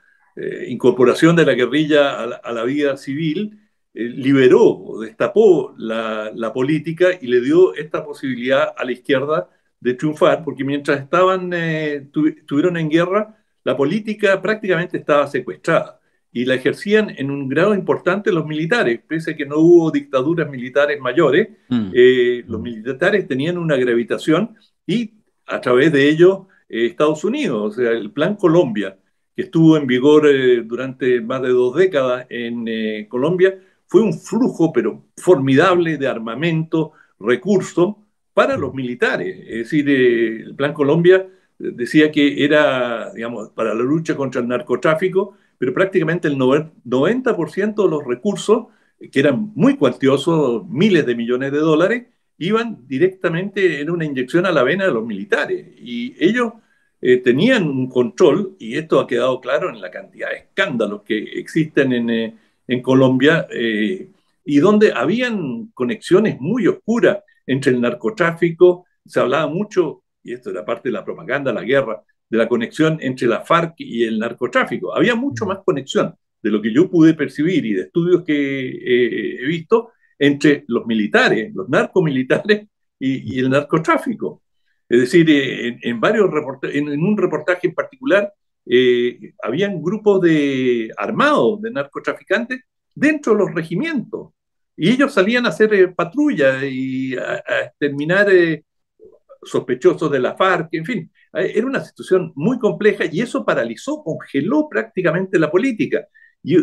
incorporación de la guerrilla a la vida civil liberó o destapó la política y le dio esta posibilidad a la izquierda de triunfar, porque mientras estuvieron en guerra, la política prácticamente estaba secuestrada y la ejercían en un grado importante los militares, pese a que no hubo dictaduras militares mayores, los militares tenían una gravitación y a través de ello Estados Unidos, o sea, el Plan Colombia, que estuvo en vigor durante más de 2 décadas en Colombia, fue un flujo, pero formidable, de armamento, recursos, para los militares. Es decir, el Plan Colombia decía que era, digamos, para la lucha contra el narcotráfico, pero prácticamente el 90% de los recursos, que eran muy cuantiosos, miles de millones de dólares, iban directamente en una inyección a la vena de los militares. Y ellos tenían un control, y esto ha quedado claro en la cantidad de escándalos que existen en Colombia, y donde habían conexiones muy oscuras entre el narcotráfico. Se hablaba mucho, y esto era parte de la propaganda, la guerra, de la conexión entre la FARC y el narcotráfico. Había mucho más conexión de lo que yo pude percibir y de estudios que he visto entre los militares, los narcomilitares y el narcotráfico. Es decir, en varios en un reportaje en particular, habían grupos armados de narcotraficantes dentro de los regimientos. Y ellos salían a hacer patrulla y a exterminar sospechosos de la FARC, en fin. Era una situación muy compleja y eso paralizó, congeló prácticamente la política. Y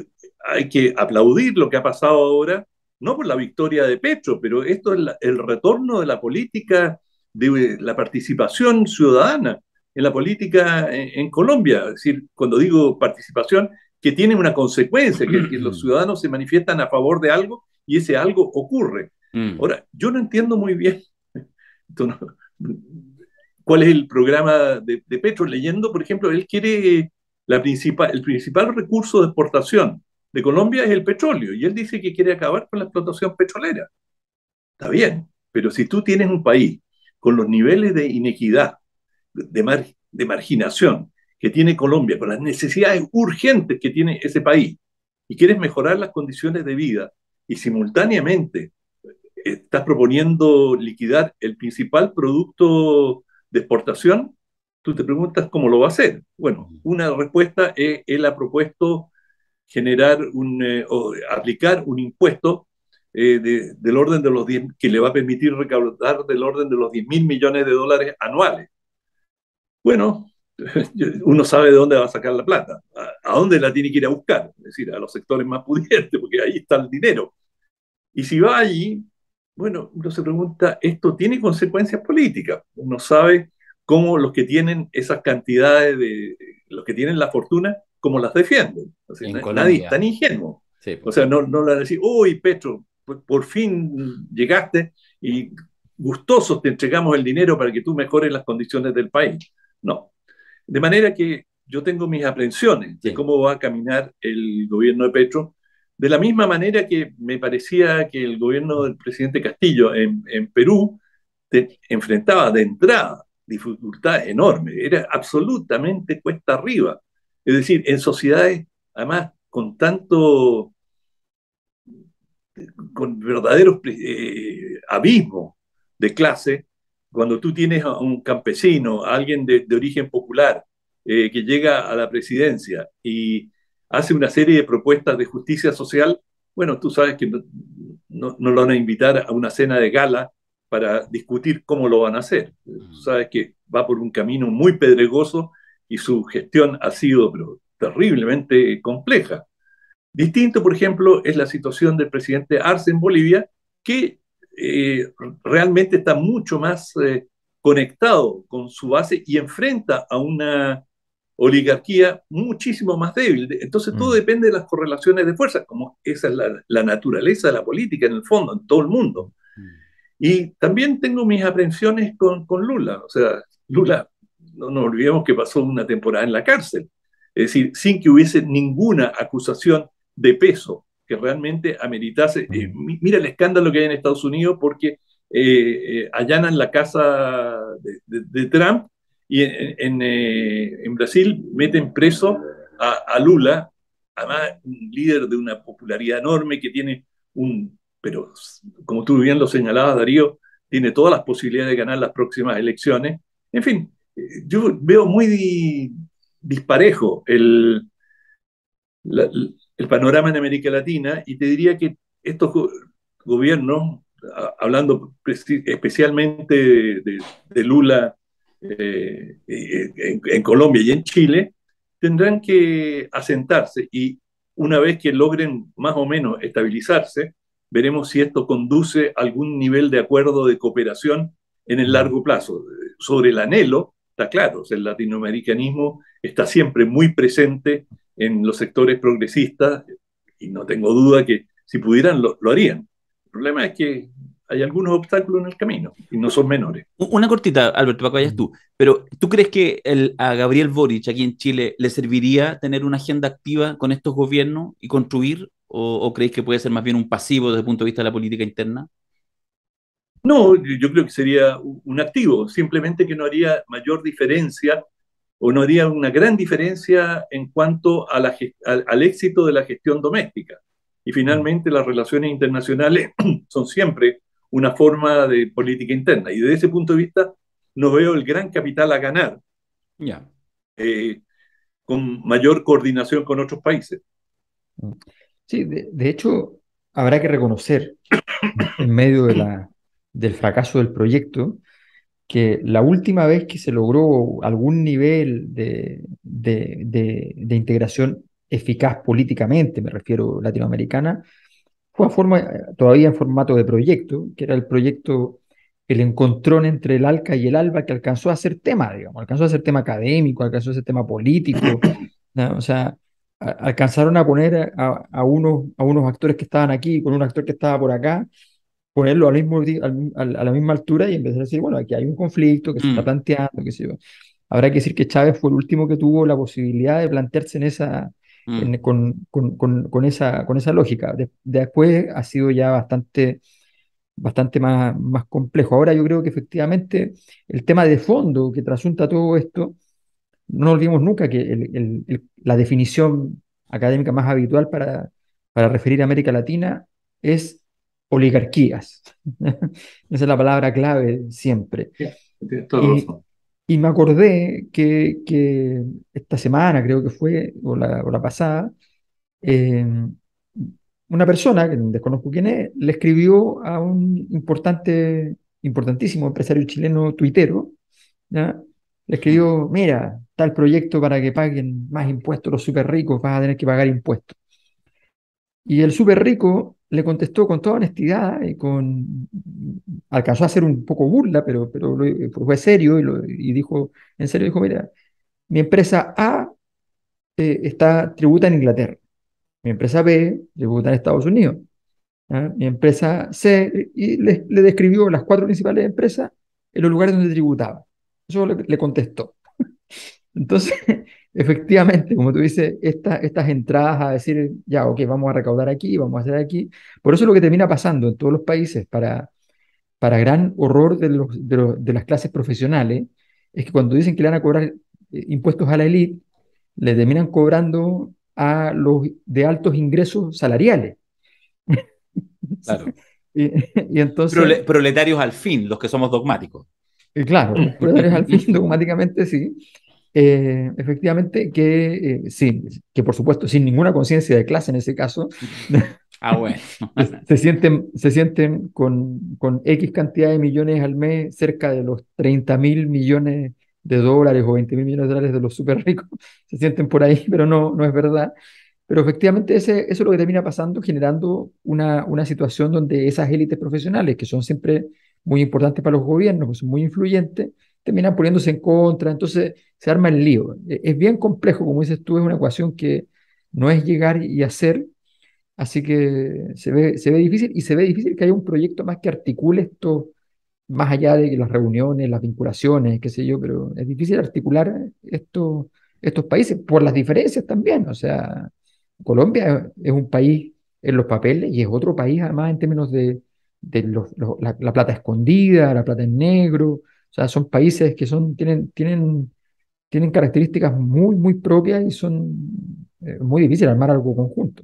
hay que aplaudir lo que ha pasado ahora, no por la victoria de Petro, pero esto es el retorno de la política, de la participación ciudadana en la política en Colombia. Es decir, cuando digo participación, que tiene una consecuencia, que los ciudadanos se manifiestan a favor de algo y ese algo ocurre. Ahora, yo no entiendo muy bien cuál es el programa de Petro. Leyendo, por ejemplo, él quiere el principal recurso de exportación de Colombia es el petróleo, y él dice que quiere acabar con la explotación petrolera. Está bien, pero si tú tienes un país con los niveles de inequidad, de marginación que tiene Colombia, con las necesidades urgentes que tiene ese país, y quieres mejorar las condiciones de vida, y simultáneamente estás proponiendo liquidar el principal producto de exportación, tú te preguntas cómo lo va a hacer. Bueno, una respuesta es, él ha propuesto generar o aplicar un impuesto del orden de los 10, que le va a permitir recaudar del orden de los 10.000 millones de dólares anuales. Bueno, uno sabe de dónde va a sacar la plata, a dónde la tiene que ir a buscar, es decir, a los sectores más pudientes, porque ahí está el dinero. Y si va allí, bueno, uno se pregunta, ¿esto tiene consecuencias políticas? Uno sabe cómo los que tienen esas cantidades, los que tienen la fortuna, cómo las defienden. O sea, nadie es tan ingenuo. Sí, pues. O sea, no le van a decir, uy, Petro, por fin llegaste y gustosos te entregamos el dinero para que tú mejores las condiciones del país. No. De manera que yo tengo mis aprensiones de cómo va a caminar el gobierno de Petro, de la misma manera que me parecía que el gobierno del presidente Castillo en Perú enfrentaba de entrada dificultades enormes, era absolutamente cuesta arriba. Es decir, en sociedades, además, con verdaderos abismos de clase, cuando tú tienes a un campesino, a alguien de origen popular, que llega a la presidencia y hace una serie de propuestas de justicia social, bueno, tú sabes que no lo van a invitar a una cena de gala para discutir cómo lo van a hacer. Tú sabes que va por un camino muy pedregoso y su gestión ha sido terriblemente compleja. Distinto, por ejemplo, es la situación del presidente Arce en Bolivia, que realmente está mucho más conectado con su base y enfrenta a una oligarquía muchísimo más débil. Entonces todo depende de las correlaciones de fuerzas, como esa es la naturaleza de la política en el fondo, en todo el mundo. Y también tengo mis aprensiones con Lula. O sea, Lula, no nos olvidemos que pasó una temporada en la cárcel, es decir, sin que hubiese ninguna acusación de peso que realmente ameritase. Mira el escándalo que hay en Estados Unidos porque allanan la casa de Trump, y en Brasil meten preso a Lula, además un líder de una popularidad enorme que tiene pero como tú bien lo señalabas, Darío, tiene todas las posibilidades de ganar las próximas elecciones. En fin, yo veo muy disparejo el panorama en América Latina, y te diría que estos gobiernos, hablando especialmente de Lula en Colombia y en Chile, tendrán que asentarse, y una vez que logren más o menos estabilizarse, veremos si esto conduce a algún nivel de acuerdo de cooperación en el largo plazo. Sobre el anhelo, está claro, o sea, el latinoamericanismo está siempre muy presente en los sectores progresistas y no tengo duda que si pudieran lo harían. El problema es que hay algunos obstáculos en el camino y no son menores. Una cortita, Alberto, para que vayas tú. Pero ¿tú crees que a Gabriel Boric aquí en Chile le serviría tener una agenda activa con estos gobiernos y construir? ¿O creéis que puede ser más bien un pasivo desde el punto de vista de la política interna? No, yo creo que sería un activo, simplemente que no haría mayor diferencia o no haría una gran diferencia en cuanto a al éxito de la gestión doméstica. Y finalmente las relaciones internacionales son siempre una forma de política interna. Y desde ese punto de vista no veo el gran capital a ganar Ya. con mayor coordinación con otros países. Sí, de hecho, habrá que reconocer, en medio del fracaso del proyecto, que la última vez que se logró algún nivel de integración eficaz políticamente, me refiero latinoamericana, fue todavía en formato de proyecto, que era el proyecto, el encontrón entre el ALCA y el ALBA, que alcanzó a ser tema, digamos, alcanzó a ser tema académico, alcanzó a ser tema político, ¿no? O sea, alcanzaron a poner a unos actores que estaban aquí con un actor que estaba por acá, ponerlo a la misma altura y empezar a decir, bueno, aquí hay un conflicto que se está Mm, planteando, qué sé yo. Habrá que decir que Chávez fue el último que tuvo la posibilidad de plantearse mm. con esa lógica. Después ha sido ya bastante más complejo. Ahora yo creo que efectivamente el tema de fondo que trasunta todo esto, no olvidemos nunca que la definición académica más habitual para referir a América Latina es oligarquías. Esa es la palabra clave siempre. Sí, tienes toda la Y, razón. y me acordé que esta semana, creo que fue, o la pasada, eh, una persona, que desconozco quién es, le escribió a un importantísimo empresario chileno tuitero, ¿ya? Le escribió, mira, tal proyecto para que paguen más impuestos los súper ricos, vas a tener que pagar impuestos. Y el súper rico le contestó con toda honestidad alcanzó a hacer un poco burla, pero fue serio y dijo, en serio, dijo, mira, mi empresa A tributa en Inglaterra, mi empresa B tributa en Estados Unidos, ¿ya? Mi empresa C, y le describió las cuatro principales empresas en los lugares donde tributaba. Eso le contestó. Entonces, efectivamente, como tú dices, estas entradas a decir, ya, ok, vamos a recaudar aquí, vamos a hacer aquí, por eso es lo que termina pasando en todos los países, para gran horror de las clases profesionales, es que cuando dicen que le van a cobrar impuestos a la élite, le terminan cobrando a los de altos ingresos salariales. Claro. Y, y entonces, Proletarios al fin, los que somos dogmáticos. claro, los proletarios al fin, dogmáticamente sí. Efectivamente sí, que por supuesto sin ninguna conciencia de clase en ese caso, Ah, bueno. se sienten con X cantidad de millones al mes, cerca de los 30.000 millones de dólares o 20.000 millones de dólares de los súper ricos, se sienten por ahí, pero no es verdad. Pero efectivamente eso es lo que termina pasando, generando una situación donde esas élites profesionales, que son siempre muy importantes para los gobiernos, que son muy influyentes, terminan poniéndose en contra, entonces se arma el lío. Es bien complejo, como dices tú, es una ecuación que no es llegar y hacer, así que se ve difícil y se ve difícil que haya un proyecto más que articule esto, más allá de las reuniones, las vinculaciones, qué sé yo, pero es difícil articular estos países por las diferencias también. O sea, Colombia es un país en los papeles y es otro país además en términos de la plata escondida, la plata en negro. O sea, son países que tienen características muy propias y son muy difíciles armar algo conjunto.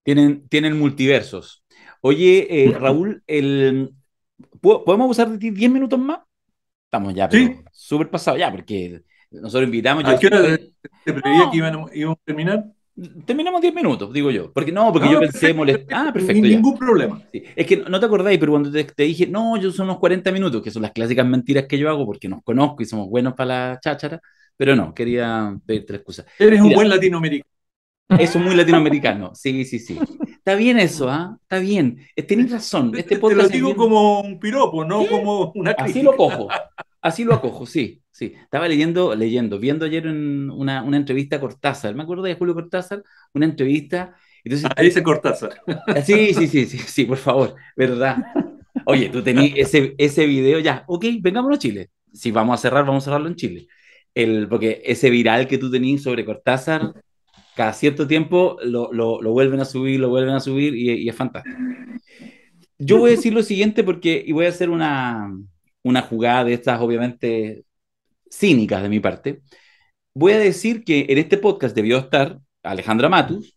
Tienen multiversos. Oye, Raúl, ¿podemos usar de ti 10 minutos más? Estamos ya, pero ¿Sí? súper pasados ya, porque nosotros invitamos, yo ¿A qué hora siempre... te preveía que No, íbamos a terminar? Terminamos 10 minutos, digo yo. Porque no, porque yo No, pensé perfecto, molestar. Ah, perfecto, perfecto, ya. ningún problema. Sí. Es que no te acordáis, pero cuando te dije, no, yo son unos 40 minutos, que son las clásicas mentiras que yo hago porque nos conozco y somos buenos para la cháchara, pero no, quería pedirte la excusa. Eres un Mira, buen latinoamericano. eso es muy latinoamericano. Sí, sí, sí. Está bien eso, ¿ah? Está bien. Tenés razón. Este Te lo podcast es digo bien. como un piropo, no Sí, como una así lo crítica. cojo. Así lo acojo, sí, sí. Estaba viendo ayer una entrevista a Cortázar. Me acuerdo de Julio Cortázar, una entrevista. Entonces, A ese Cortázar. sí, sí, sí, sí, sí, por favor, ¿verdad? Oye, tú tenías ese video ya. Ok, vengámonos a Chile. Si vamos a cerrar, vamos a cerrarlo en Chile. Porque ese viral que tú tenías sobre Cortázar, cada cierto tiempo lo vuelven a subir, y es fantástico. Yo voy a decir lo siguiente y voy a hacer una jugada de estas, obviamente, cínicas de mi parte. Voy a decir que en este podcast debió estar Alejandra Matus,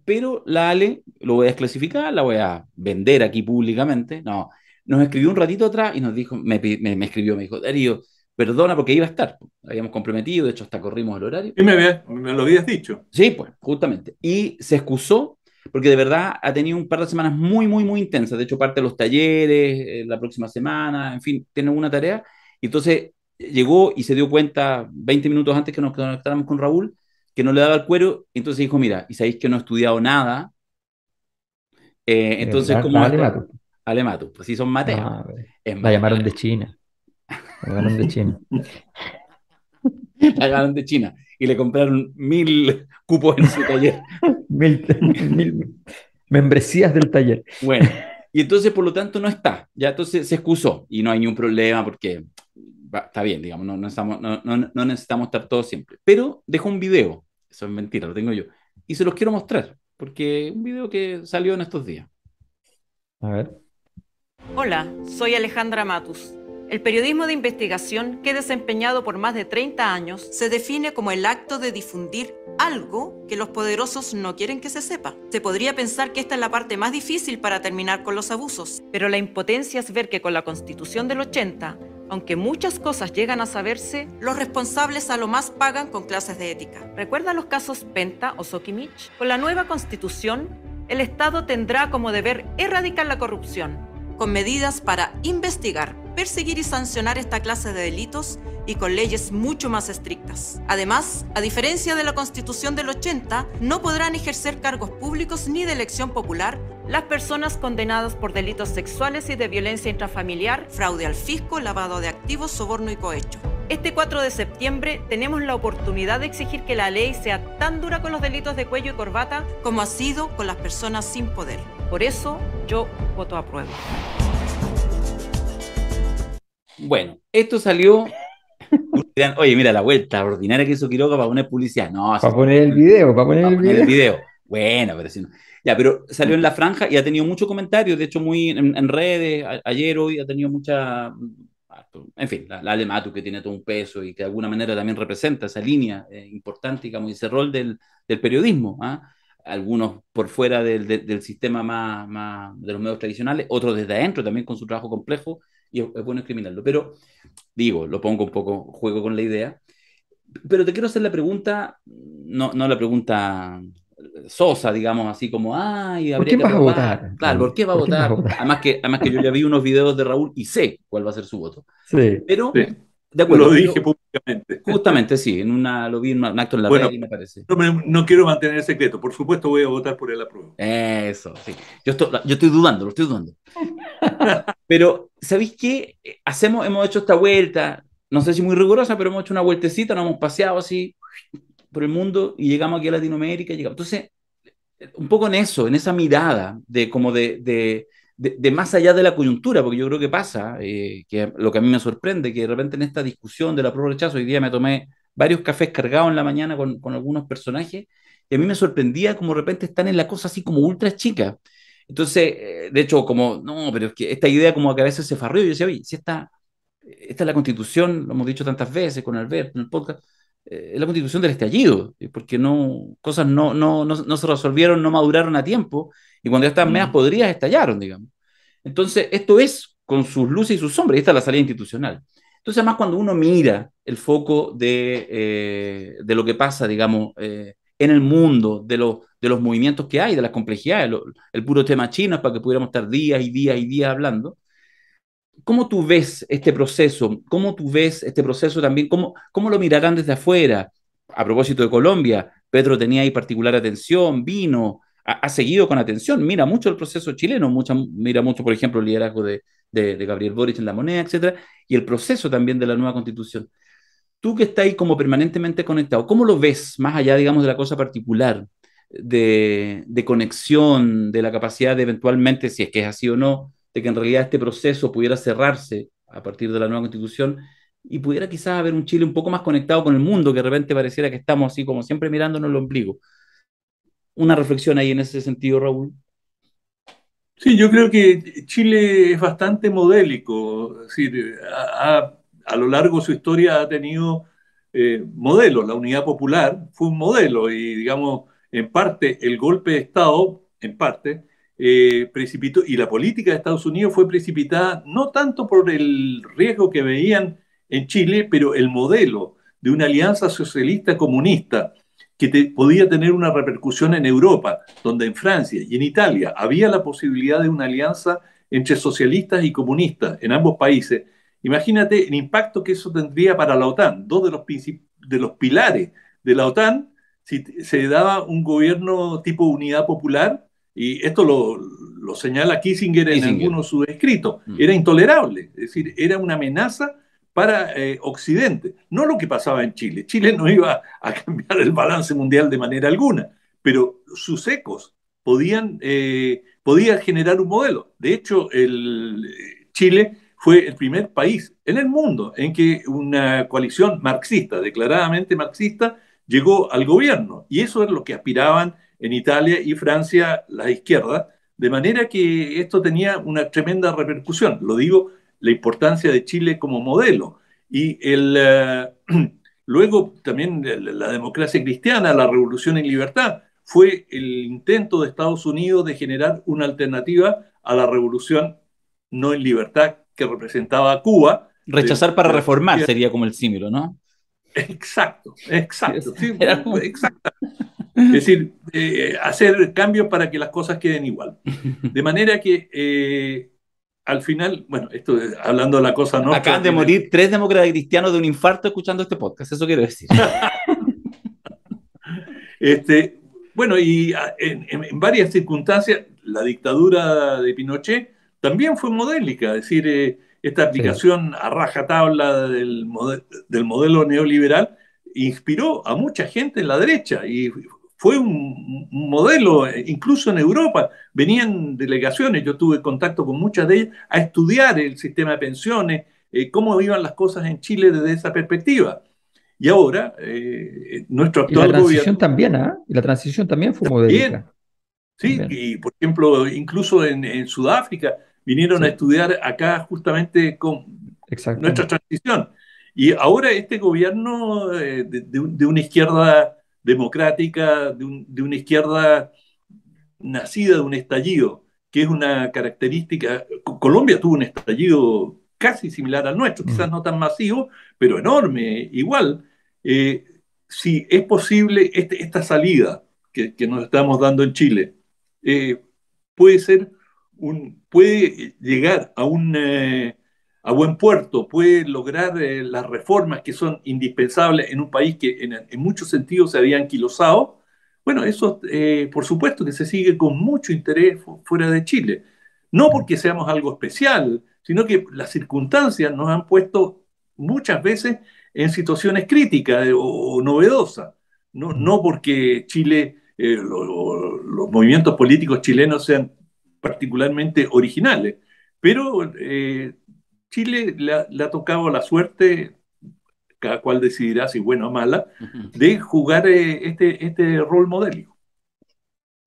pero la Ale lo voy a desclasificar, la voy a vender aquí públicamente. No, nos escribió un ratito atrás y nos dijo, me escribió, me dijo, Darío, perdona porque iba a estar. Habíamos comprometido, de hecho hasta corrimos el horario. Y me lo habías dicho. Sí, pues, justamente. Y se excusó porque de verdad ha tenido un par de semanas muy, muy, muy intensas. De hecho, parte de los talleres la próxima semana, en fin, tiene una tarea. Y entonces llegó y se dio cuenta 20 minutos antes que nos conectáramos con Raúl que no le daba el cuero. Entonces dijo, mira, y sabéis que no he estudiado nada. Entonces, ¿cómo La va a estar? Alemato. Alemato, pues sí son Mateos. No, Es la llamaron de matemático. China. La llamaron de China. La ganaron de China y le compraron 1000 cupos en su taller. Mil membresías del taller. Bueno, y entonces por lo tanto no está, ya entonces se excusó y no hay ningún problema porque está bien, digamos, no necesitamos estar todos siempre. Pero dejó un video, eso es mentira, lo tengo yo, y se los quiero mostrar, porque un video que salió en estos días. A ver. Hola, soy Alejandra Matus. El periodismo de investigación, que he desempeñado por más de 30 años, se define como el acto de difundir algo que los poderosos no quieren que se sepa. Se podría pensar que esta es la parte más difícil para terminar con los abusos, pero la impotencia es ver que con la Constitución del 80, aunque muchas cosas llegan a saberse, los responsables a lo más pagan con clases de ética. ¿Recuerdan los casos Penta o Sokimich? Con la nueva Constitución, el Estado tendrá como deber erradicar la corrupción, con medidas para investigar, perseguir y sancionar esta clase de delitos y con leyes mucho más estrictas. Además, a diferencia de la Constitución del 80, no podrán ejercer cargos públicos ni de elección popular las personas condenadas por delitos sexuales y de violencia intrafamiliar, fraude al fisco, lavado de activos, soborno y cohecho. Este 4 de septiembre tenemos la oportunidad de exigir que la ley sea tan dura con los delitos de cuello y corbata como ha sido con las personas sin poder. Por eso, yo voto a prueba. Bueno, esto salió. Oye, mira la vuelta ordinaria que hizo Quiroga para poner publicidad. No, Para poner el video, para poner para el poner el video. video. Bueno, pero si no. Ya, pero salió en la franja y ha tenido muchos comentarios, de hecho, muy en redes. Ayer, hoy, ha tenido mucha. En fin, la Alematu que tiene todo un peso y que de alguna manera también representa esa línea importante, digamos, y ese rol del periodismo. ¿Ah? Algunos por fuera del sistema más de los medios tradicionales, otros desde adentro también con su trabajo complejo, y es bueno discriminarlo. Pero digo, lo pongo un poco, juego con la idea. Pero te quiero hacer la pregunta, no la pregunta sosa, digamos, así como, ay, ¿Por habría quién que vas a aprobar. votar, Claro, ¿por Raúl? qué va a ¿Por quién vas a votar? votar? Además que yo ya vi unos videos de Raúl y sé cuál va a ser su voto. Sí. Pero, Sí, de acuerdo, lo dije pero públicamente. justamente sí, lo vi en un acto en la Bueno, red y me parece. no quiero mantener el secreto. Por supuesto voy a votar por el apruebo. Eso, sí. Yo estoy dudando, lo estoy dudando. Pero, ¿sabéis qué? Hemos hecho esta vuelta, no sé si muy rigurosa, pero hemos hecho una vueltecita, nos hemos paseado así por el mundo y llegamos aquí a Latinoamérica. Entonces, un poco en eso, en esa mirada de como de más allá de la coyuntura, porque yo creo que pasa, que lo que a mí me sorprende, que de repente en esta discusión de la prueba rechazo, hoy día me tomé varios cafés cargados en la mañana con algunos personajes, y a mí me sorprendía como de repente están en la cosa así como ultra chica. Entonces, de hecho, como, no, pero es que esta idea como que a veces se farrió, yo decía, oye, si esta es la constitución, lo hemos dicho tantas veces con Alberto en el podcast, es la constitución del estallido, porque cosas no se resolvieron, no maduraron a tiempo, y cuando ya estaban medias podridas estallaron, digamos. Entonces, esto es con sus luces y sus sombras, y esta es la salida institucional. Entonces, además, cuando uno mira el foco de lo que pasa, digamos, en el mundo, de los movimientos que hay, de las complejidades. El puro tema chino es para que pudiéramos estar días y días y días hablando. ¿Cómo tú ves este proceso? ¿Cómo tú ves este proceso también? ¿Cómo lo mirarán desde afuera? A propósito de Colombia, Petro tenía ahí particular atención, vino, ha seguido con atención, mira mucho el proceso chileno, mira mucho, por ejemplo, el liderazgo de Gabriel Boric en la moneda, etcétera, y el proceso también de la nueva constitución. Tú que estás ahí como permanentemente conectado, ¿cómo lo ves más allá, digamos, de la cosa particular, de conexión, de la capacidad de eventualmente, si es que es así o no, de que en realidad este proceso pudiera cerrarse a partir de la nueva constitución y pudiera quizás haber un Chile un poco más conectado con el mundo, que de repente pareciera que estamos así como siempre mirándonos el ombligo? Una reflexión ahí en ese sentido, Raúl. Sí, yo creo que Chile es bastante modélico, es decir, a lo largo de su historia ha tenido modelos. La Unidad Popular fue un modelo y, digamos, en parte el golpe de Estado, en parte, precipitó, y la política de Estados Unidos fue precipitada no tanto por el riesgo que veían en Chile, pero el modelo de una alianza socialista comunista que podía tener una repercusión en Europa, donde en Francia y en Italia había la posibilidad de una alianza entre socialistas y comunistas en ambos países. Imagínate el impacto que eso tendría para la OTAN, dos de los pilares de la OTAN, si se daba un gobierno tipo unidad popular, y esto lo señala Kissinger en algunos de sus escritos, era intolerable, es decir, era una amenaza para Occidente. No lo que pasaba en Chile. Chile no iba a cambiar el balance mundial de manera alguna, pero sus ecos podían generar un modelo. De hecho, Chile fue el primer país en el mundo en que una coalición marxista, declaradamente marxista, llegó al gobierno. Y eso es lo que aspiraban en Italia y Francia las izquierdas, de manera que esto tenía una tremenda repercusión. Lo digo, la importancia de Chile como modelo. Y luego también la democracia cristiana, la revolución en libertad, fue el intento de Estados Unidos de generar una alternativa a la revolución no en libertad que representaba a Cuba. Rechazar para reformar sería como el símil, ¿no? Exacto. Sí, exacto. Es decir, hacer cambios para que las cosas queden igual. De manera que al final, bueno, esto hablando de la cosa no. Acaban de morir 3 demócratas cristianos de un infarto escuchando este podcast, eso quiero decir. Bueno, y en varias circunstancias, la dictadura de Pinochet también fue modélica, es decir, esta aplicación a rajatabla del modelo neoliberal inspiró a mucha gente en la derecha y fue un modelo, incluso en Europa, venían delegaciones, yo tuve contacto con muchas de ellas, a estudiar el sistema de pensiones, cómo iban las cosas en Chile desde esa perspectiva. Y ahora, nuestro actual gobierno... Y la transición también fue modélica. Sí, también. Y por ejemplo, incluso en Sudáfrica vinieron a estudiar acá justamente con nuestra transición. Y ahora este gobierno de una izquierda democrática, de una izquierda nacida de un estallido, que es una característica. Colombia tuvo un estallido casi similar al nuestro, quizás no tan masivo, pero enorme, igual. Si es posible esta salida que nos estamos dando en Chile, puede llegar a buen puerto, puede lograr las reformas que son indispensables en un país que en muchos sentidos se había anquilosado. Bueno, eso por supuesto que se sigue con mucho interés fuera de Chile. No porque seamos algo especial, sino que las circunstancias nos han puesto muchas veces en situaciones críticas o novedosas. No porque Chile, los movimientos políticos chilenos sean particularmente originales, pero Chile le ha tocado la suerte, cada cual decidirá si buena o mala, de jugar este rol modélico.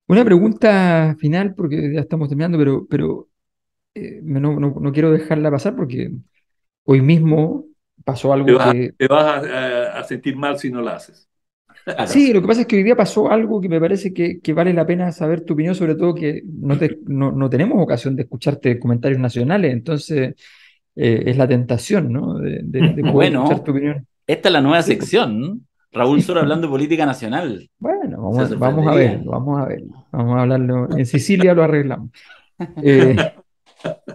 Una pregunta final, porque ya estamos terminando, pero no quiero dejarla pasar porque hoy mismo pasó algo te vas a sentir mal si no la haces. Sí, lo que pasa es que hoy día pasó algo que me parece que vale la pena saber tu opinión, sobre todo que no tenemos ocasión de escucharte comentarios nacionales, entonces es la tentación, ¿no? De poder escuchar tu opinión. Esta es la nueva sección, ¿no? Raúl Sor hablando de política nacional. Bueno, Se vamos a sorprendería. verlo, vamos a verlo. Vamos a hablarlo. En Sicilia lo arreglamos. Eh,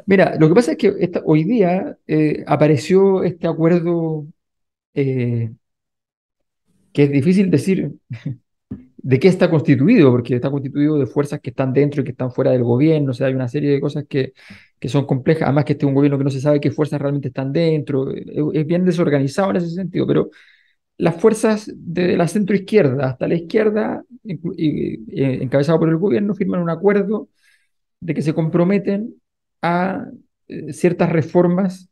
Mira, lo que pasa es que hoy día apareció este acuerdo eh, que es difícil decir de qué está constituido, porque está constituido de fuerzas que están dentro y que están fuera del gobierno. O sea, hay una serie de cosas que son complejas. Además que este es un gobierno que no se sabe qué fuerzas realmente están dentro. Es bien desorganizado en ese sentido, pero las fuerzas de la centroizquierda hasta la izquierda, encabezado por el gobierno, firman un acuerdo de que se comprometen a ciertas reformas,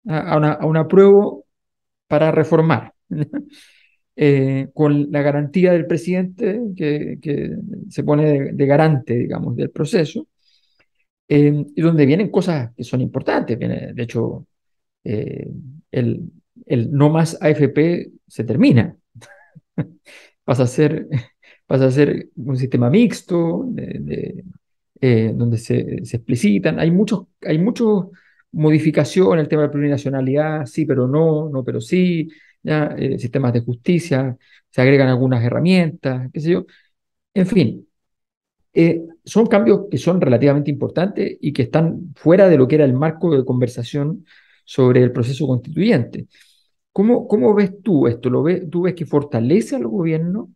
a un apruebo para reformar, con la garantía del presidente que se pone de garante, digamos, del proceso, y donde vienen cosas que son importantes. Viene, de hecho, eh, el, el no más AFP se termina. Pasa a ser, pasa a ser un sistema mixto, donde se explicitan. Hay muchos modificaciones, el tema de la plurinacionalidad, sí, pero no, no, pero sí, ya, sistemas de justicia, se agregan algunas herramientas, qué sé yo. En fin, son cambios que son relativamente importantes y que están fuera de lo que era el marco de conversación sobre el proceso constituyente. ¿Cómo ves tú esto? ¿Tú ves que fortalece al gobierno,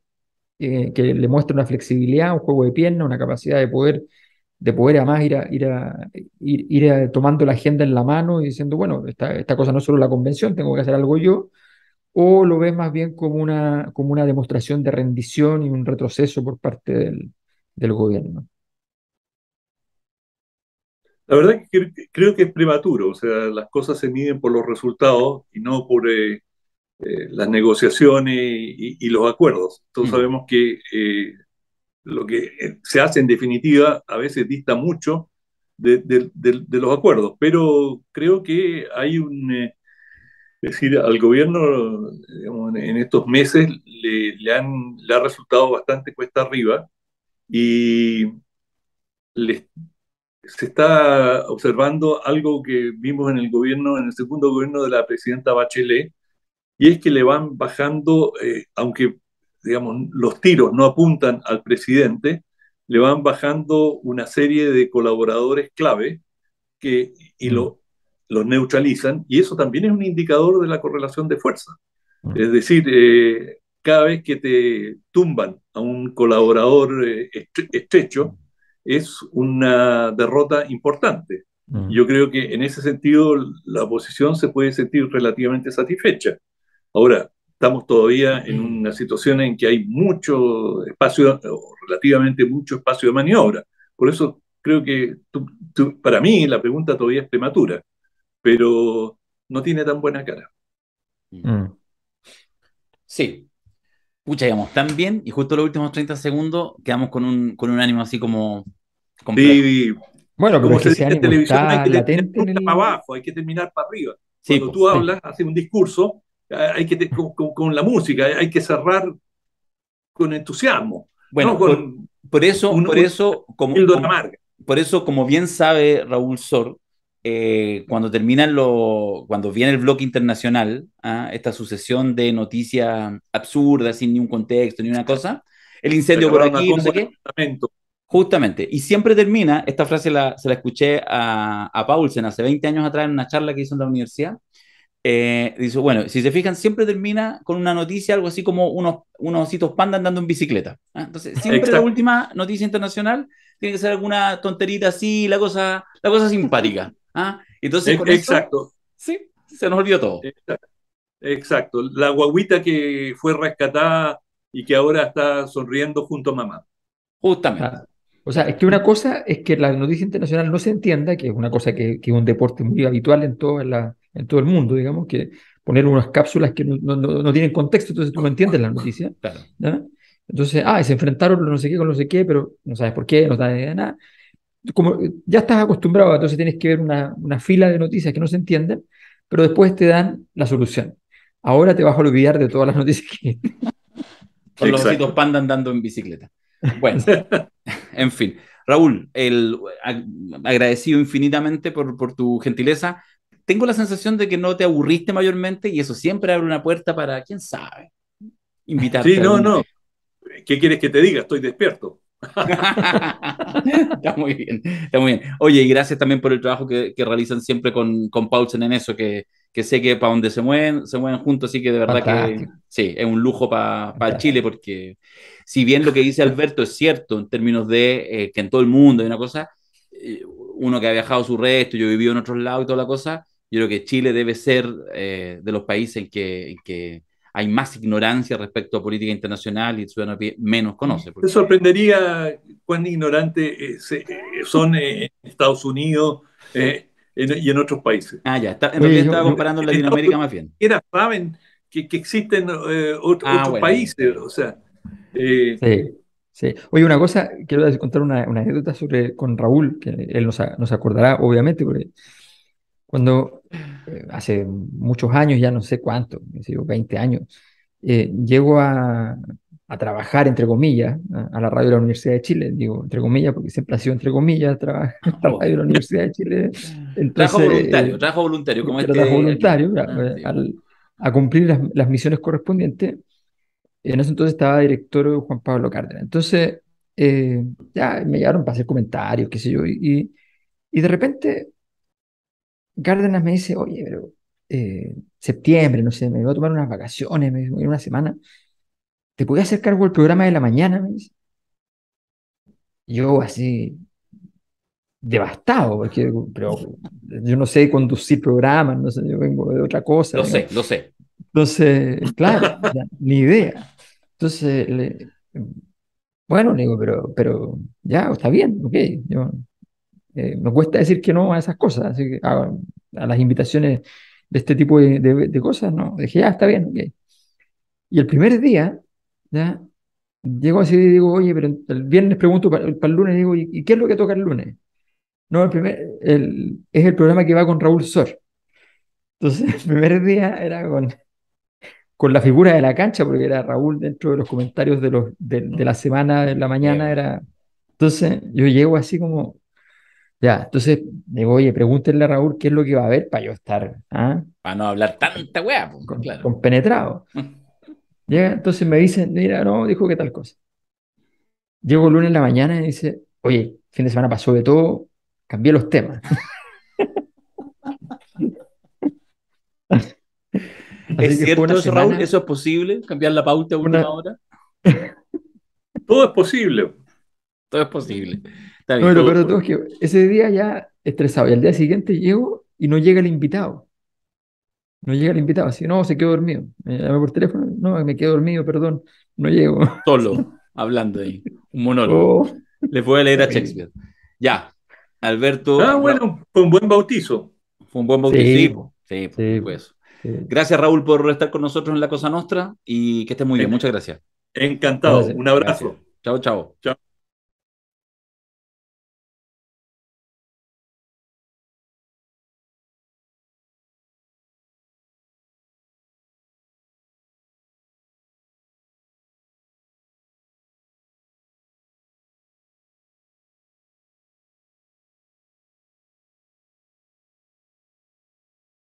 que le muestra una flexibilidad, un juego de piernas, una capacidad de poder además tomando la agenda en la mano y diciendo, bueno, esta cosa no es solo la convención, tengo que hacer algo yo? ¿O lo ves más bien como una demostración de rendición y un retroceso por parte del gobierno? La verdad es que creo que es prematuro, o sea, las cosas se miden por los resultados y no por las negociaciones y los acuerdos. Todos Mm. sabemos que lo que se hace en definitiva a veces dista mucho de los acuerdos, pero creo que hay es decir, al gobierno, digamos, en estos meses le ha resultado bastante cuesta arriba y les, se está observando algo que vimos en el gobierno, en el segundo gobierno de la presidenta Bachelet, y es que le van bajando, aunque digamos los tiros no apuntan al presidente, le van bajando una serie de colaboradores clave que, y Mm, los neutralizan, y eso también es un indicador de la correlación de fuerza. mm, Es decir, cada vez que te tumban a un colaborador estrecho, es una derrota importante. mm, Yo creo que en ese sentido la oposición se puede sentir relativamente satisfecha. Ahora, estamos todavía en una situación en que hay mucho espacio, o relativamente mucho espacio de maniobra. Por eso creo que para mí la pregunta todavía es prematura, pero no tiene tan buena cara. mm. Sí, pucha, digamos, tan bien, y justo los últimos 30 segundos quedamos con un ánimo así como complejo. Sí, Bueno, pero como es que se ese dice en ánimo televisión, hay está que terminar latente en nunca para el... abajo, hay que terminar para arriba. Sí, Cuando pues. tú Sí. hablas, haces un discurso, con la música, hay que cerrar con entusiasmo, no Bueno, por, con por eso, por una eso, píldora amarga. por eso, como bien sabe Raúl Sor, cuando viene el bloque internacional, esta sucesión de noticias absurdas, sin ni un contexto, ni una cosa, el Se incendio por agarraron a aquí, no sé combo en el qué, Parlamento. justamente, y siempre termina, esta frase se la escuché a Paulsen hace 20 años atrás en una charla que hizo en la universidad. Dice, bueno, si se fijan, siempre termina con una noticia, algo así como unos ositos panda andando en bicicleta. Entonces, siempre la Exacto, última noticia internacional tiene que ser alguna tonterita así, la cosa simpática. Entonces, con eso, exacto, sí, se nos olvidó todo. exacto, exacto. La guaguita que fue rescatada y que ahora está sonriendo junto a mamá. Justamente. Ah, o sea, es que una cosa es que la noticia internacional no se entienda, que es una cosa que es un deporte muy habitual en todo el mundo, digamos, que poner unas cápsulas que no tienen contexto, entonces tú no entiendes la noticia, Claro. ¿ya? Entonces, se enfrentaron los no sé qué con no sé qué, pero no sabes por qué, no sabes nada. Como ya estás acostumbrado, entonces tienes que ver una fila de noticias que no se entienden, pero después te dan la solución. Ahora te vas a olvidar de todas las noticias que... Son los ositos Exacto. panda andando en bicicleta. Bueno, en fin. Raúl, agradecido infinitamente por tu gentileza. Tengo la sensación de que no te aburriste mayormente y eso siempre abre una puerta para, quién sabe, invitarte Sí, no, algún no. día. ¿Qué quieres que te diga? Estoy despierto. Está muy bien, está muy bien. Oye, y gracias también por el trabajo que realizan siempre con Paulsen en eso, que sé que para donde se mueven juntos, así que de verdad que Fantástico, sí, es un lujo para Chile, fantástico. porque si bien lo que dice Alberto es cierto en términos de que en todo el mundo hay una cosa, uno que ha viajado su resto, yo he vivido en otros lados y toda la cosa, yo creo que Chile debe ser de los países en que hay más ignorancia respecto a política internacional y el ciudadano menos conoce. Te sorprendería cuán ignorantes son en Estados Unidos y en otros países. Ah, ya, en Oye, realidad estaba comparando en En Estados Latinoamérica Unidos más ni bien. siquiera saben que existen Ah, otros bueno, ya, está países. bien. O sea, eh, sí, sí. Oye, una cosa, quiero contar una anécdota con Raúl, que él nos acordará, obviamente, porque cuando hace muchos años, ya no sé cuánto, qué sé yo, 20 años, llego a trabajar, entre comillas, a la radio de la Universidad de Chile, digo, entre comillas, porque siempre ha sido entre comillas, trabajar en la radio de la Universidad de Chile, entonces, Trabajo voluntario, como que trabajo este aquí. voluntario, ya, Ah, sí. a cumplir las misiones correspondientes. En ese entonces estaba director Juan Pablo Cárdenas. Entonces, ya me llegaron para hacer comentarios, qué sé yo, y de repente Cárdenas me dice, oye, pero septiembre, no sé, me voy a tomar unas vacaciones, me voy a ir una semana, ¿te podía hacer cargo del programa de la mañana? Me dice. Yo así, devastado, porque pero yo no sé conducir programas, no sé, yo vengo de otra cosa, Lo digamos. sé, lo sé. Entonces, claro, ya, ni idea. Entonces, bueno, le digo, pero ya, está bien, ok. Yo, me cuesta decir que no a esas cosas, así que a las invitaciones de este tipo de cosas, no. Dije, ya, está bien, ok. Y el primer día, ya, llego así y digo, oye, pero el viernes pregunto para el lunes, digo, ¿y qué es lo que toca el lunes? No, es el programa que va con Raúl Sor. Entonces, el primer día era con la figura de la cancha, porque era Raúl dentro de los comentarios de la semana, de la mañana, Bien. era. Entonces, yo llego así como, ya, entonces digo, oye, pregúntenle a Raúl qué es lo que va a haber para yo estar Para no hablar tanta weá, pues, claro. compenetrado. Llega, entonces me dicen, mira, no, dijo que tal cosa. Llego el lunes en la mañana y dice, oye, fin de semana pasó de todo, cambié los temas. Así ¿Es que fue una cierto eso, Raúl? semana, ¿Eso es posible? ¿Cambiar la pauta a última una. hora? todo es posible. Todo es posible. Está No, y bien. lo Todo es peor de todo es posible. que ese día ya estresado, y al día siguiente llego y no llega el invitado. No llega el invitado, así, no, se quedó dormido. Me llamé por teléfono, no, me quedé dormido, perdón, no llego. Solo, hablando ahí. Un monólogo. Oh, Les voy a leer a terrible. Shakespeare. Ya. Alberto, Ah, bueno, fue un buen bautizo. fue un buen bautizo. Sí, Sí, po, sí, sí, fue po, eso. sí. Gracias, Raúl, por estar con nosotros en La Cosa Nostra y que estés muy bien. En- Muchas gracias. Encantado. Gracias. Un Gracias. abrazo. Chao, chao. Chao.